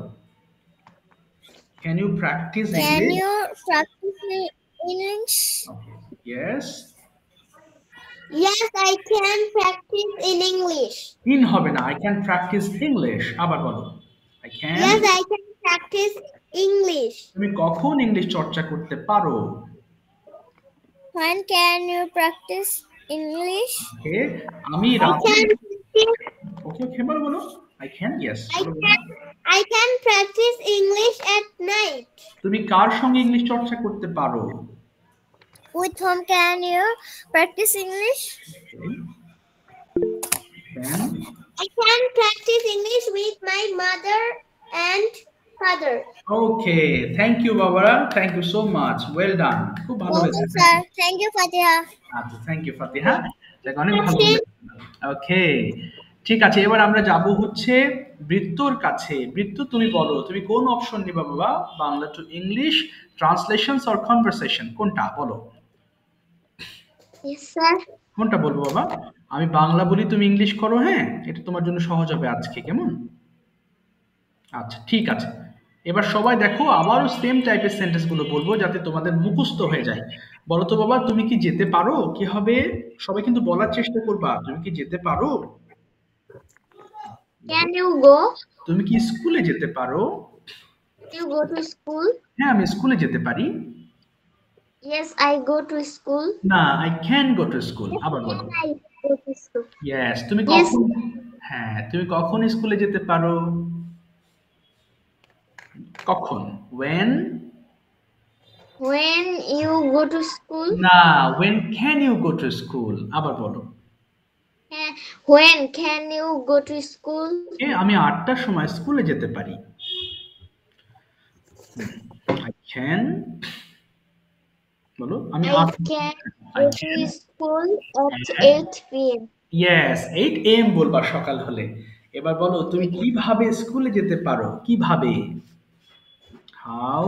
Can you practice English? Can you practice English? Yes. Yes, I can practice in English. In হবে না, I can practice English. আবার বলো I can. Yes, I can practice English. তুমি কখন ইংলিশ চর্চা করতে পারো? When can you practice English? ওকে, আমি রাতে ওকে বলো I can. Yes. I can practice English at night. তুমি কার সঙ্গে ইংলিশ চর্চা করতে পারো? With whom can you practice English? Then I can practice English with my mother and father. Okay, thank you Barbara, thank you so much, well done. খুব ভালো হয়েছে। Welcome sir. Thank you Fatiha. আচ্ছা, thank you ফাতিহা, দেখো অনেক ভালো হয়েছে। ওকে, ঠিক আছে, এবার আমরা যাব হচ্ছে বৃত্তর কাছে। বৃত্ত, তুমি বলো তুমি কোন অপশন নিবা বাবা? Bangla to English, translations or conversation, কোনটা বলো? Yes sir. কোনটা বলবো বাবা? আমি বাংলা বলি, তুমি ইংলিশ করো, হ্যাঁ, এটা তোমার জন্য সহজ হবে আজকে, কেমন? আচ্ছা, ঠিক আছে। এবার সবাই দেখো, আবারও সেম টাইপের সেন্টেন্স গুলো বলবো যাতে তোমাদের মুখস্থ হয়ে যায়। বলো তো বাবা, তুমি কি যেতে পারো? কি হবে? সবাই কিন্তু বলার চেষ্টা করবা, তুমি কি যেতে পারো? Can you go? তুমি কি স্কুলে যেতে পারো? You go to school? হ্যাঁ, আমি স্কুলে যেতে পারি। Yes, I go to school. না, I can go to school. আবার বলো। I go to school. Yes, তুমি কখন? হ্যাঁ, তুমি কখন স্কুলে যেতে পারো? কখন? When? When you go to school? না, when can you go to school? আবার বলো। When can you go to school? আমি 8টার সময় স্কুলে যেতে পারি। I can. বলো আমি I can go to school at 8 p.m. Yes 8 am বলবা সকাল হলে। এবার বলো তুমি কিভাবে স্কুলে যেতে পারো, কিভাবে? How.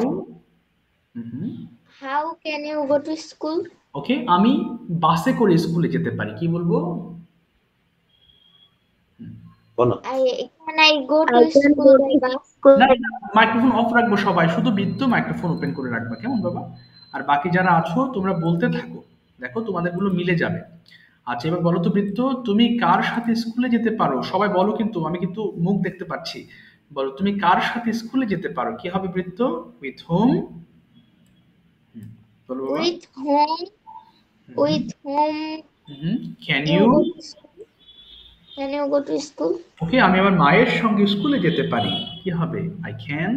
How can you go to school? Okay, আমি বাসে করে স্কুলে যেতে পারি, কি বলবো? বলো Can I go to I can school go by to bus? school. না, মাইক্রোফোন অফ রাখবো সবাই, শুধু বৃত্ত মাইক্রোফোন ওপেন করে রাখবা, কেমন বাবা? আর বাকি যারা আছো তোমরা বলতে থাকো, দেখো তোমাদের গুলো মিলে যাবে। আচ্ছা এবার বলো তো বৃত্ত, তুমি কার সাথে স্কুলে যেতে পারো? সবাই বলো, কিন্তু আমি কিন্তু মুখ দেখতে পাচ্ছি। বলো তুমি কার সাথে স্কুলে যেতে পারো, কি হবে বৃত্ত? With home. বলো বাবা। With whom? With whom can you you. go to school? Can you go to school? Okay, আমি আমার মায়ের সঙ্গে স্কুলে যেতে পারি, কি হবে? I can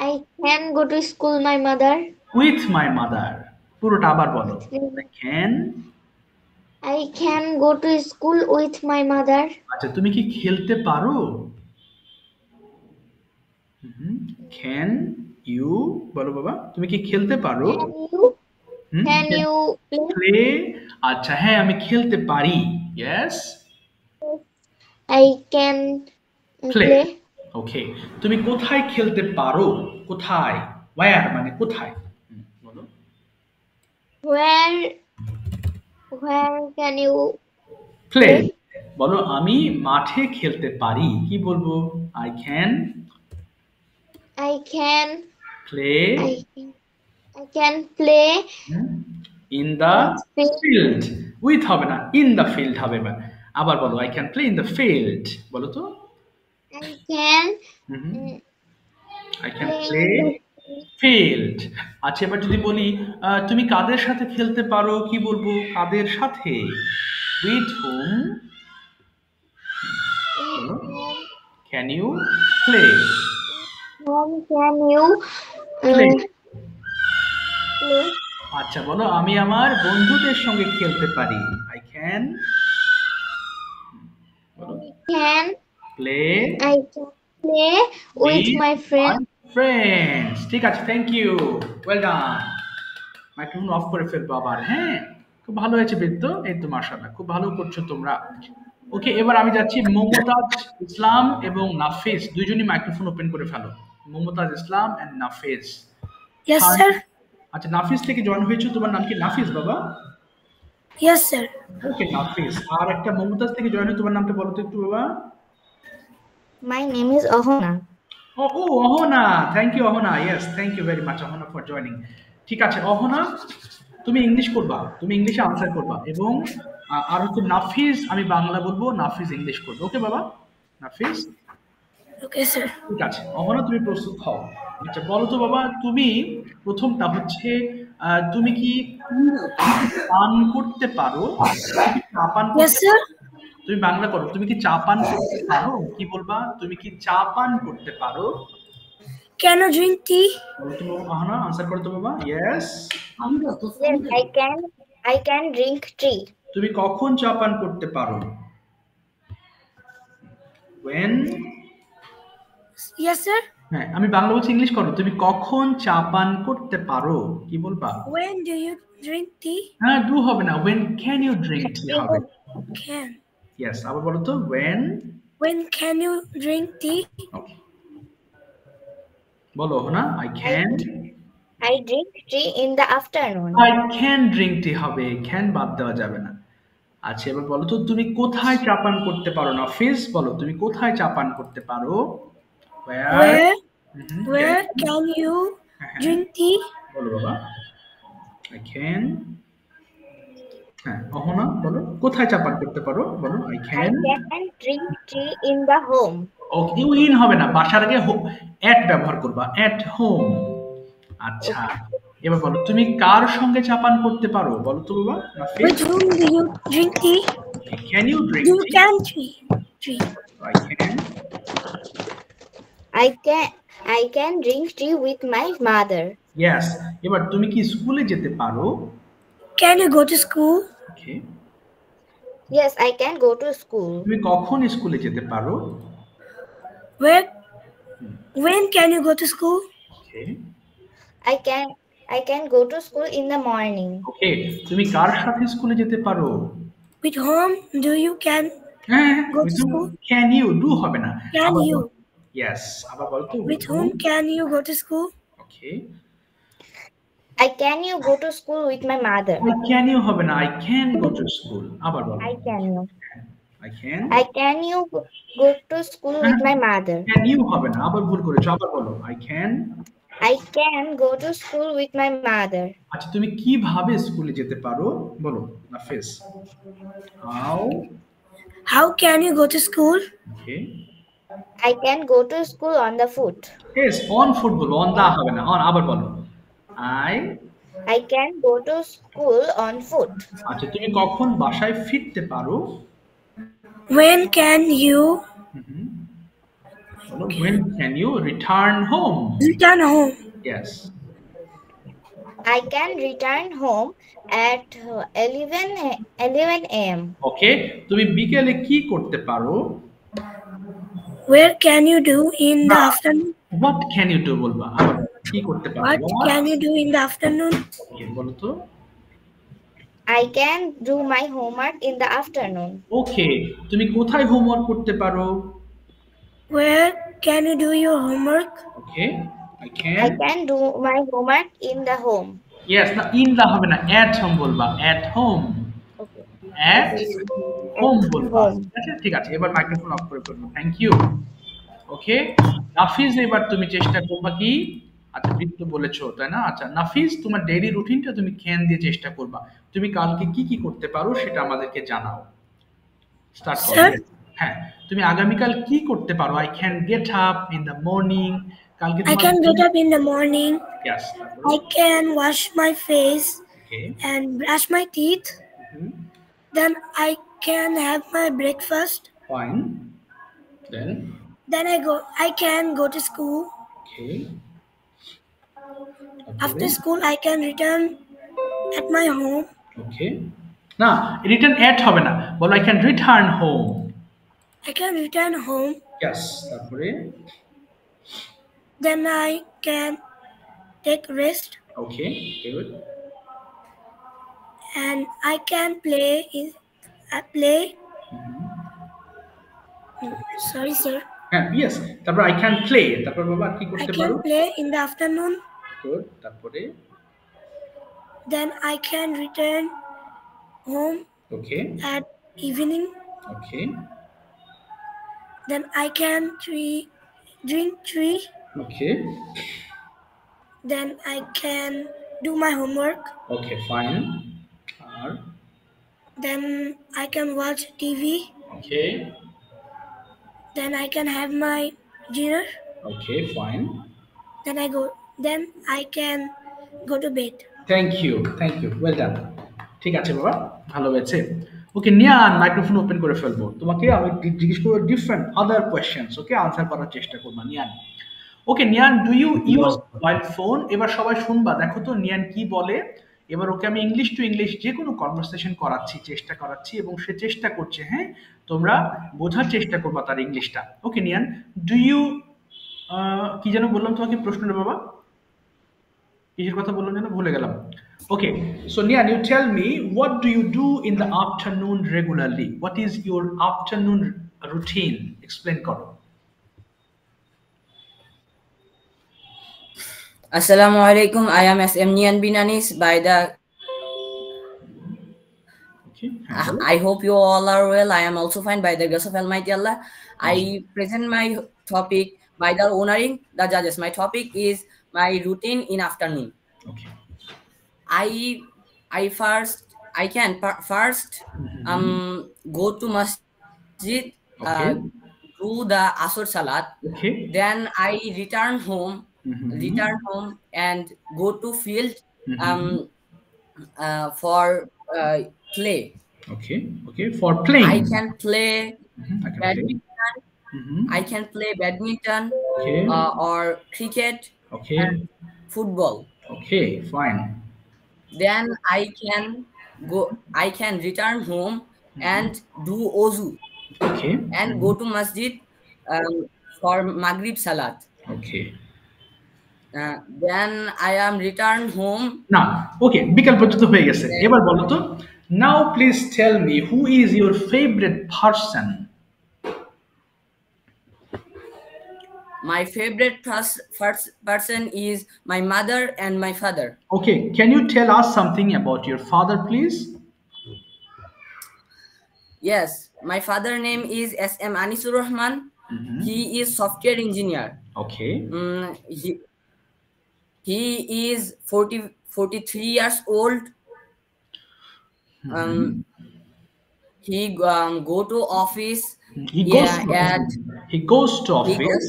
I can go to school, my mother. With my mother. পুরোটা আবার বলো। I can. I can go to school with my mother. আচ্ছা তুমি কি খেলতে পারো? Can you. বলো বাবা, তুমি কি খেলতে পারো? Can you play? প্লে। আচ্ছা হ্যাঁ আমি খেলতে পারি, yes. I can play. play. Okay, তুমি কোথায় খেলতে পারো? কোথায়? ওয়্যার মানে কোথায়? বলো। Where can you play. play? বলো আমি মাঠে খেলতে পারি, কি বলবো? I can I can play I can play in the field. Field. With হবে না, ইন দ্য ফিল্ড হবে। এবার আবার বলো, I can play in the field. বলো তো। I can I can play play in the field. আচ্ছা এবার যদি বলি তুমি কাদের সাথে খেলতে পারো, কি বলবো? কাদের সাথে? With hmm. বলো can you play. whom can you play. play? আচ্ছা বলো আমি আমার বন্ধুদের সঙ্গে খেলতে পারি, আই ক্যান। বলো play I can play with my friend. Friends. ঠিক আছে, thank you, well done. Microphone off করে ফেলবো আবার, হ্যাঁ। খুব ভালো হয়েছে বৃত্ত, এই তো মাশাআল্লাহ, খুব ভালো করছো তোমরা। ওকে এবার আমি যাচ্ছি মমতাজ ইসলাম এবং নাফিস, দুইজনই মাইক্রোফোন ওপেন করে ফেলো। মমতাজ ইসলাম এন্ড নাফিস। Yes, sir. আচ্ছা নাফিস থেকে জয়েন হয়েছো, তোমার নাম কি নাফিস বাবা? Yes, sir. ওকে নাফিস। আর একটা মমতাজ থেকে জয়েন হয়ে তোমার নামটা বলো তো একটু বাবা। My name is Ohana. ও Ohana, thank you Ohana, yes thank you very much Ohana for joining. ঠিক আছে অহনা, তুমি ইংলিশ করবা, তুমি ইংলিশে আনসার করবা, এবং আর হচ্ছে নাফিস আমি বাংলা বলবো, নাফিস ইংলিশ করবে। ওকে বাবা? নাফিস Okay, sir. ঠিক আছে। অহনা তুমি প্রস্তুত হও। আচ্ছা বলো তো বাবা, তুমি প্রথমটা হচ্ছে তুমি কি পান করতে পারো? চা পান Yes, sir. তুমি বাংলা করো, তুমি কি চা পান করতে পারো, কি বলবা? তুমি কি চা পান করতে পারো? Can you drink tea? বলো তো অহনা, আনসার করো তো বাবা। Yes. Yes, I can drink tea. তুমি কখন চা পান করতে পারো? when। Yes, sir. হ্যাঁ আমি বাংলা বলছি, ইংলিশ করো। তুমি কখন চা পান করতে পারো, কি বলবা? When do you drink tea? হ্যাঁ ডু হবে না, when can you drink tea হবে। Can. ইয়েস, আবার বলো তো when। When can you drink tea? ওকে বলো না, I can I drink tea in the afternoon. I can drink tea হবে, can বাদ দেওয়া যাবে না। আচ্ছা এবার বলো তো তুমি কোথায় চা পান করতে পারো? না ফিস বলো, তুমি কোথায় চা পান করতে পারো? Where can you drink tea? বলো বাবা। I can। হ্যাঁ অহনা বলো, কোথায় চা পান করতে পারো? বলো I I can। can drink tea in the home. Okay in হবে না, বাসার আগে এট ব্যবহার করবা, এট হোম। আচ্ছা এবার বলো তুমি কার সঙ্গে চা পান করতে পারো? বলো তো বাবা। With whom do you drink tea? Can you drink You tea? can drink tea. I can drink tea with my mother. Yes. এবার তুমি কি স্কুলে যেতে পারো? Can you go to school? Okay. Yes, I can go to school. তুমি কখন স্কুলে যেতে পারো? When can you go to school? Okay. I can go to school in the morning. ওকে, তুমি কার সাথে স্কুলে যেতে পারো? With whom do you can হ্যাঁ, go to school? Can you, do হবে না। Can you? ইয়েস, আবার বলো তো। With whom can you go to school? Okay, Can you go to school with my mother? Can you হবে না, I can go to school. আবার বলো। Can you? can you go to school with my mother? can you হবে না, আবার ভুল করেছো, আবার বলো I can go to school with my mother. আচ্ছা, তুমি কিভাবে স্কুলে যেতে পারো বলো নাফিস। How can you go to school? Okay, I can go to school on the foot. yes, on foot বলো, on দা হবে না, on, আবার বলো I can go to school on foot. আচ্ছা, তুমি কখন বাসায় ফিরতে পারো? When can you বলো, when can you return home? return home? Yes. I can return home at 11 a.m. ওকে, তুমি বিকেলে কি করতে পারো? Where can you do in the afternoon? What can you do বলবা, আবার কি করতে পারো? What can you do in the afternoon? ওকে, বলো তো। I can do my homework in the afternoon. ওকে, তুমি কোথায় হোমওয়ার্ক করতে পারো? Where can you do your homework? Okay, I I can do my homework in the home. Yes, না in the হবে না, at home বলবা, at home. Okay. At home বলবা। home. আচ্ছা, ঠিক আছে, এবার মাইক্রোফোন অফ করে ফেলবো। Thank you. ওকে, নাফিজ, এবার তুমি চেষ্টা করবা কি? আচ্ছা, বৃত্ত বলেছো তাই না? আচ্ছা নাফিজ, তোমার ডেইলি রুটিনটা তুমি ক্যান দিয়ে চেষ্টা করবা। তুমি কালকে কি কি করতে পারো সেটা আমাদেরকে জানাও। স্টার্ট করো। Sir? হ্যাঁ, তুমি আগামীকাল কি করতে পারো? I can get up in the morning. কালকে I can get up in the morning. Yes. I can wash my face Okay. and brush my teeth. Then I can have my breakfast. Fine. Then I can go to school. Okay. After school I can return at my home. Okay. না, return at হবে না, বলো I can return home. I can return home. Yes. তারপরে Then I can take rest. Okay. Good. And I can play sorry sir. হ্যাঁ, yes. তারপর I can play. তারপর বাবা কি I করতে can পারো? play in the afternoon. Good. তারপরে Then I can return home Okay. at evening. Okay. Then I can drink tea. Okay. Then I can do my homework. Okay, fine. Then I can watch TV. Okay. Then I can have my dinner. Okay, fine. Then I can go to bed. Thank you. Well done. ঠিক আছে বাবা, ভালো হয়েছে। ওকে নিয়ান, microphone open করে ফেলবো। তোমাকে আমি জিজ্ঞেস করবো different other questions, okay, answer করার চেষ্টা করবা Niyan. Okay Niyan, do you use mobile phone? এবার সবাই শুনবা, দেখো তো নিয়ান কি বলে। এবার ওকে আমি ইংলিশ টু ইংলিশ যে কোনো কনভারসেশন চেষ্টা করাচ্ছি এবং সে চেষ্টা করছে। হ্যাঁ, তোমরা বোঝার চেষ্টা করবা তার ইংলিশটা। ওকে নিয়ান, ডু ইউ কি যেন বললাম তোমাকে প্রশ্নটা বাবা, কিসের কথা বললাম যেন ভুলে গেলাম। Okay, so Nian, you tell me, what do you do in the afternoon regularly? What is your afternoon routine? Explain karo. Assalamu alaikum. I am SM Nian Binanis by the. Okay. I hope you all are well. I am also fine by the grace of Almighty Allah. I present my topic by the honoring the judges. My topic is my routine in afternoon. Okay. I can first go to masjid, do the Asr Salat. Okay. Then I return home and go to field for play. Okay. For playing. I can play badminton. I can play badminton Okay. or cricket Okay. and football. Okay. Fine. Then I can return home and do ozu Okay. and go to masjid for Maghrib Salat. Okay. Then I am returned home. না ওকে বিকাল পর্যন্ত হয়ে গেছে এবার বলো তো now please tell me who is your favourite person My favorite first person is my mother and my father. Okay, can you tell us something about your father, please? Yes, my father name is S.M. Anisur Rahman. He is software engineer. Okay. He is 43 years old. He go to office. He goes to office.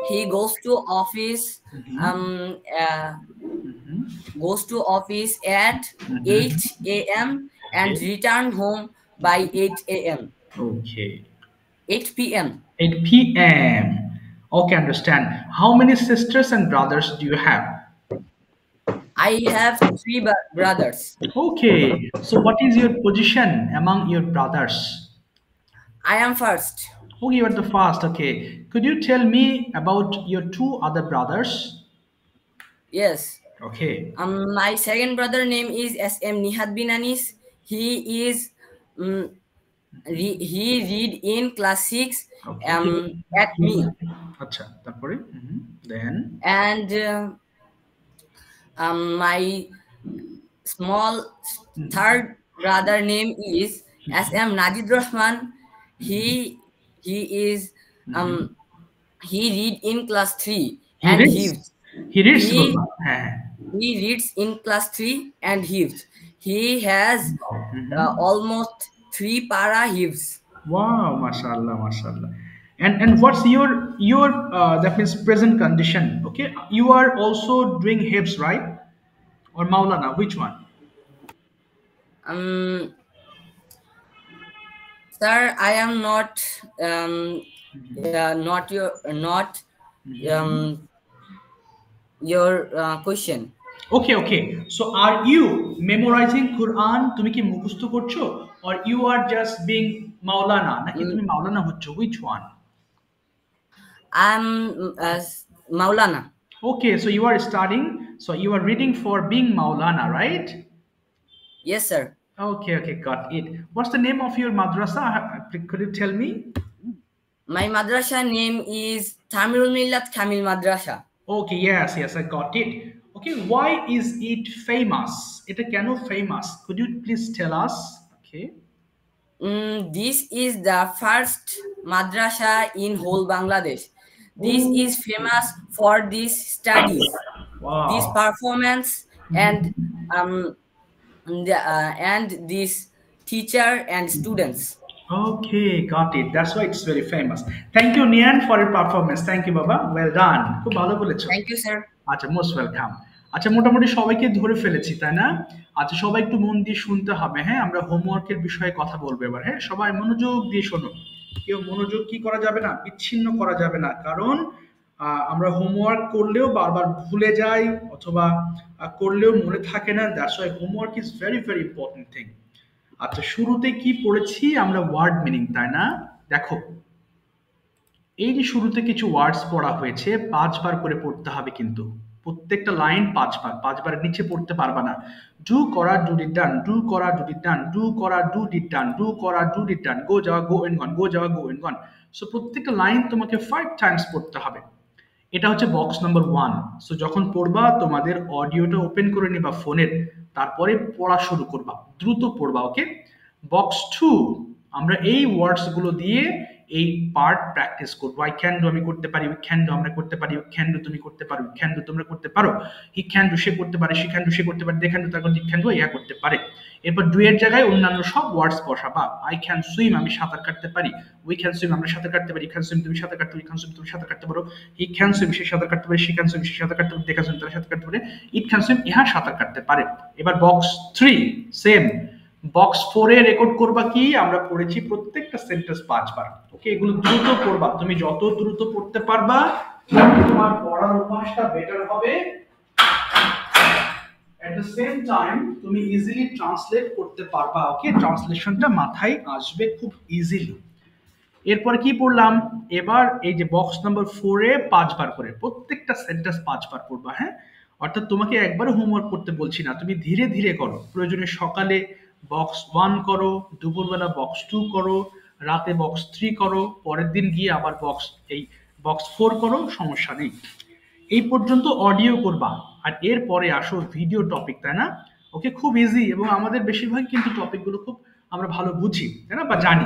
He goes to office. Goes to office at 8 a.m. and return home by 8 a.m. Okay. 8 p.m. 8 p.m. Okay, understand. How many sisters and brothers do you have? I have 3 brothers. Okay. So what is your position among your brothers? I am first. Oh, you are the first. Okay. Could you tell me about your 2 other brothers? Yes. Okay. My second brother name is S.M. Nihad bin Anis. He is he read in class 6 at me. Acha, tarpore then and my small third brother name is S.M. Najid Rahman. He is he read in class 3 and he reads in class 3 and he has almost 3 para hifz. Wow, mashallah, mashallah. And what's your that means present condition? Okay, you are also doing hifz, right? Or Maulana, which one? Sir, I am not your question. Okay. So are you memorizing Quran? তুমি কি মুখস্থ করছো? Or you are just being Maulana? নাকি তুমি Maulana হচ্ছো? Which one? I'm Maulana. Okay, so you are studying. So you are reading for being Maulana, right? Yes, sir. Okay, got it. What's the name of your madrasa? Could you tell me? My madrasa name is Tamirul Millat Kamil Madrasa. Okay, yes, I got it. Okay, why is it famous? It is famous. Could you please tell us? Okay. This is the first madrasa in whole Bangladesh. This is famous for this studies, this performance, and this teacher and students. Okay, got it. That's why it's very famous. Thank you, Nian, for your performance. Thank you, Baba. Well done. খুব ভালো বলেছো। Thank you, sir. আচ্ছা, most welcome. আচ্ছা, মোটামুটি সবাইকে ধরে ফেলেছি, তাই না? আচ্ছা, সবাই একটু মন দিয়ে শুনতে হবে, হ্যাঁ? আমরা হোমওয়ার্কের বিষয়ে কথা বলবো এবার, হ্যাঁ? সবাই মনোযোগ দিয়ে শোনো। কেউ মনোযোগ কি করা যাবে না? বিচ্ছিন্ন করা যাবে না, কারণ আমরা হোমওয়ার্ক করলেও বারবার ভুলে যাই অথবা করলেও মনে থাকে না। That's why homework is very very important thing. আচ্ছা, শুরুতে কি পড়েছি আমরা? ওয়ার্ড মিনিং, তাই না? দেখো, এই যে শুরুতে কিছু ওয়ার্ডস পড়া হয়েছে 5 বার করে পড়তে হবে, কিন্তু প্রত্যেকটা লাইন 5 বার, 5 বারের নিচে পড়তে পারবা না। ডু করা, ডু ডিড ডান, ডু করা, ডু ডিড ডান, ডু করা, ডু ডিড ডান, ডু করা, ডু ডিড ডান, গো যাওয়া, গো এন্ড গন, গো যাওয়া, গো এন্ড গন। সো প্রত্যেকটা লাইন তোমাকে 5 টাইমস পড়তে হবে। এটা হচ্ছে বক্স নাম্বার 1। সো যখন পড়বা তোমাদের অডিওটা ওপেন করে নিবা ফোনের, তারপরে পড়া শুরু করবা, দ্রুত পড়বা। ওকে, বক্স 2 আমরা এই ওয়ার্ডস গুলো দিয়ে এই পার্ট প্র্যাকটিস করব। আই ক্যান ডু আমি করতে পারি, উই ক্যান ডু আমরা করতে পারি, উই ক্যান ডু তুমি করতে পারো, উই ক্যান ডু তোমরা করতে পারো, হি ক্যান ডু সে করতে পারে, শি ক্যান ডু সে করতে পারে, দে ক্যান ডু তারপর হি ক্যান ডু ইয়া করতে পারে। এরপর ডু এর জায়গায় অন্যান্য সব ওয়ার্ডস বসাবা। আই ক্যান সুইম আমি সাঁতার কাটতে পারি, উই ক্যান সুইম আমরা সাঁতার কাটতে পারি, ক্যান সুইম তুমি সাঁতার কাটতে পারি, ক্যান সুইম তুমি সাঁতার কাটতে পারো, হি ক্যান সুইম সে সাঁতার কাটতে পারে, শি ক্যান সুইম সে সাঁতার কাটতে পারে, দে ক্যান সুইম তারা সাঁতার কাটতে পারে, ইট ক্যান সুইম ইহা সাঁতার কাটতে পারে। এবার বক্স 3 সেম। বক্স 4 এ রেকর্ড করবা কি আমরা পড়েছি প্রত্যেকটা সেন্টেন্স 5 বার। ওকে, এগুলো দ্রুত পড়বা। তুমি যত দ্রুত পড়তে পারবা তোমার পড়ার অভ্যাসটা বেটার হবে। এট দ্য সেম টাইম তুমি ইজিলি ট্রান্সলেট করতে পারবা। ওকে, ট্রান্সলেশনটা মাথায় আসবে খুব ইজিলি। এরপরে কি পড়লাম, এবার এই যে বক্স নাম্বার 4 এ 5 বার করে প্রত্যেকটা সেন্টেন্স 5 বার পড়বা। হ্যাঁ, অর্থাৎ তোমাকে একবারও হোমওয়ার্ক করতে বলছি না, তুমি ধীরে ধীরে করো। প্রয়োজনে সকালে বক্স 1 করো, দুপুরবেলা বক্স 2 করো, রাতে বক্স 3 করো, পরের দিন গিয়ে আবার বক্স 4 করো, সমস্যা নেই। এই পর্যন্ত অডিও করবা, আর এরপরে আসো ভিডিও টপিক, তাই না? ওকে, খুব ইজি, এবং আমাদের বেশিরভাগ কিন্তু টপিকগুলো খুব আমরা ভালো বুঝি, তাই না, বা জানি।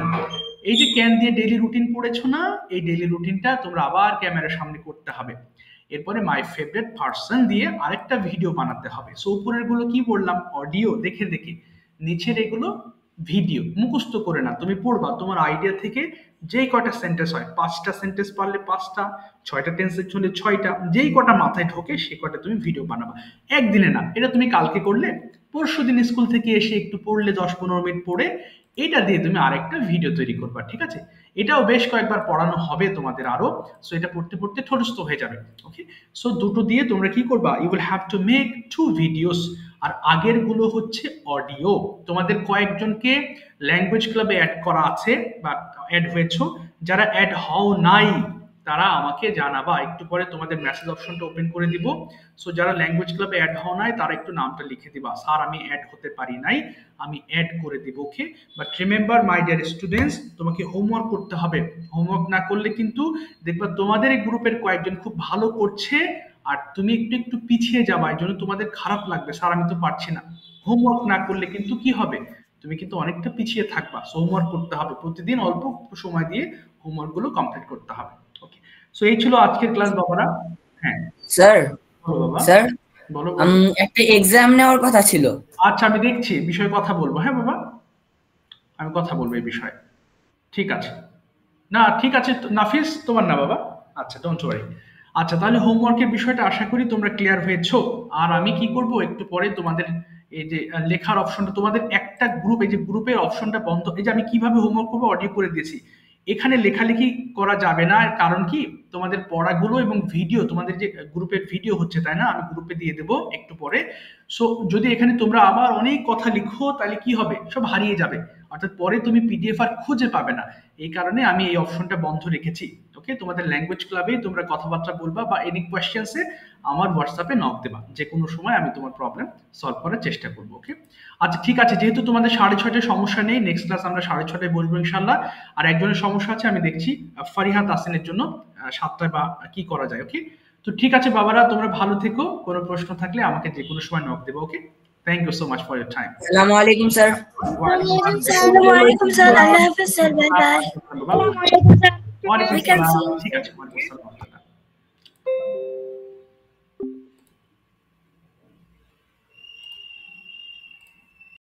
এই যে ক্যান দিয়ে ডেইলি রুটিন পড়েছো না, এই ডেইলি রুটিনটা তোমরা আবার ক্যামেরার সামনে করতে হবে। এরপরে মাই ফেভারিট পারসন দিয়ে আরেকটা ভিডিও বানাতে হবে। সো উপরের গুলো কি বললাম, অডিও দেখে দেখে, নিচের এগুলো ভিডিও। মুখস্থ করে না, তুমি পড়বা তোমার আইডিয়া থেকে, যেই কটা সেন্টেন্স হয়, 5টা সেন্টেন্স পারলে 5টা, 6টা টেন্স হলে 6টা, যেই কটা মাথায় ঢোকে সে কটা তুমি ভিডিও বানাবা। একদিনে না, এটা তুমি কালকে করলে, পরশুদিন স্কুল থেকে এসে একটু পড়লে 10-15 মিনিট পড়ে এটা দিয়ে তুমি আরেকটা ভিডিও তৈরি করবা, ঠিক আছে? এটাও বেশ কয়েকবার পড়ানো হবে তোমাদের আরো। সো এটা পড়তে পড়তে ঠোঁটস্থ হয়ে যাবে। ওকে, সো দুটো দিয়ে তোমরা কি করবা, you will have to make 2 videos. আর আগের গুলো হচ্ছে অডিও। তোমাদের কয়েকজনকে ল্যাঙ্গুয়েজ ক্লাবে অ্যাড করা আছে বা অ্যাড হয়েছো, যারা অ্যাড হও নাই তারা আমাকে জানাবা, একটু পরে তোমাদের মেসেজ অপশনটা ওপেন করে দিব। সো যারা ল্যাঙ্গুয়েজ ক্লাবে অ্যাড হও নাই তারা একটু নামটা লিখে দিবা, স্যার আমি অ্যাড হতে পারি নাই, আমি অ্যাড করে দিব। Okay, but remember my dear students, তোমাকে হোমওয়ার্ক করতে হবে। হোমওয়ার্ক না করলে কিন্তু দেখবা তোমাদের এই গ্রুপের কয়েকজন খুব ভালো করছে আর তুমি একটু একটু পিছিয়ে যাবা, এই জন্য তোমাদের খারাপ লাগবে, স্যার আমি তো পারছি না। হোমওয়ার্ক না করলে কিন্তু কি হবে, তুমি কিন্তু অনেকটা পিছিয়ে থাকবা। সো হোমওয়ার্ক করতে হবে, প্রতিদিন অল্প সময় দিয়ে হোমওয়ার্ক গুলো কমপ্লিট করতে হবে। ওকে, সো এই ছিল আজকের ক্লাস বাবারা। হ্যাঁ স্যার, বলো বাবা। স্যার বলো। একটা এক্সাম নেওয়ার কথা ছিল। আচ্ছা, আমি দেখছি বিষয়ে কথা বলবো। হ্যাঁ বাবা, আমি কথা বলবো এই বিষয়ে। ঠিক আছে, না ঠিক আছে নাফিস, তোমার না বাবা? আচ্ছা, ডোন্ট ওয়ারি। আচ্ছা, তাহলে হোমওয়ার্কের বিষয়টা আশা করি তোমরা ক্লিয়ার হয়েছো। আর আমি কি করব, একটু পরে তোমাদের এই যে লেখার অপশনটা, তোমাদের একটা গ্রুপ, এই যে গ্রুপের অপশনটা বন্ধ, এই যে আমি কিভাবে হোমওয়ার্ক করবো অডিও করে দিয়েছি, এখানে লেখালেখি করা যাবে না। কারণ কি, তোমাদের পড়াগুলো এবং ভিডিও, তোমাদের যে গ্রুপের ভিডিও হচ্ছে, তাই না, আমি গ্রুপে দিয়ে দেবো একটু পরে। সো যদি এখানে তোমরা আবার অনেক কথা লিখো তাহলে কি হবে, সব হারিয়ে যাবে, অর্থাৎ পরে তুমি পিডিএফ আর খুঁজে পাবে না। এই কারণে আমি এই অপশনটা বন্ধ রেখেছি। ওকে, তোমাদের ল্যাঙ্গুয়েজ ক্লাবে তোমরা কথাবার্তা বলবা বা এনি কোয়েশ্চেন্সে আমার হোয়াটসঅ্যাপে নক দেবা, যে কোনো সময় আমি তোমার প্রবলেম সলভ করার চেষ্টা করবো। ওকে, আচ্ছা ঠিক আছে, যেহেতু তোমাদের 6:30 সমস্যা নেই, নেক্সট ক্লাস আমরা 6:30 বসবো ইনশাল্লাহ। আর একজনের সমস্যা আছে, আমি দেখছি ফারিহা তাসিনের জন্য 7টায় বা কি করা যায়। ওকে, তো ঠিক আছে বাবারা, তোমরা ভালো থেকো, কোনো প্রশ্ন থাকলে আমাকে যে কোনো সময় নক দেবো। Okay, thank you so much for your time. আসসালামু আলাইকুম sir. Assalamu alaikum sir. Allah Hafiz sir. Bye bye. ওয়ালাইকুম আসসালাম। ঠিক আছে, ওয়ালাইকুম আসসালাম।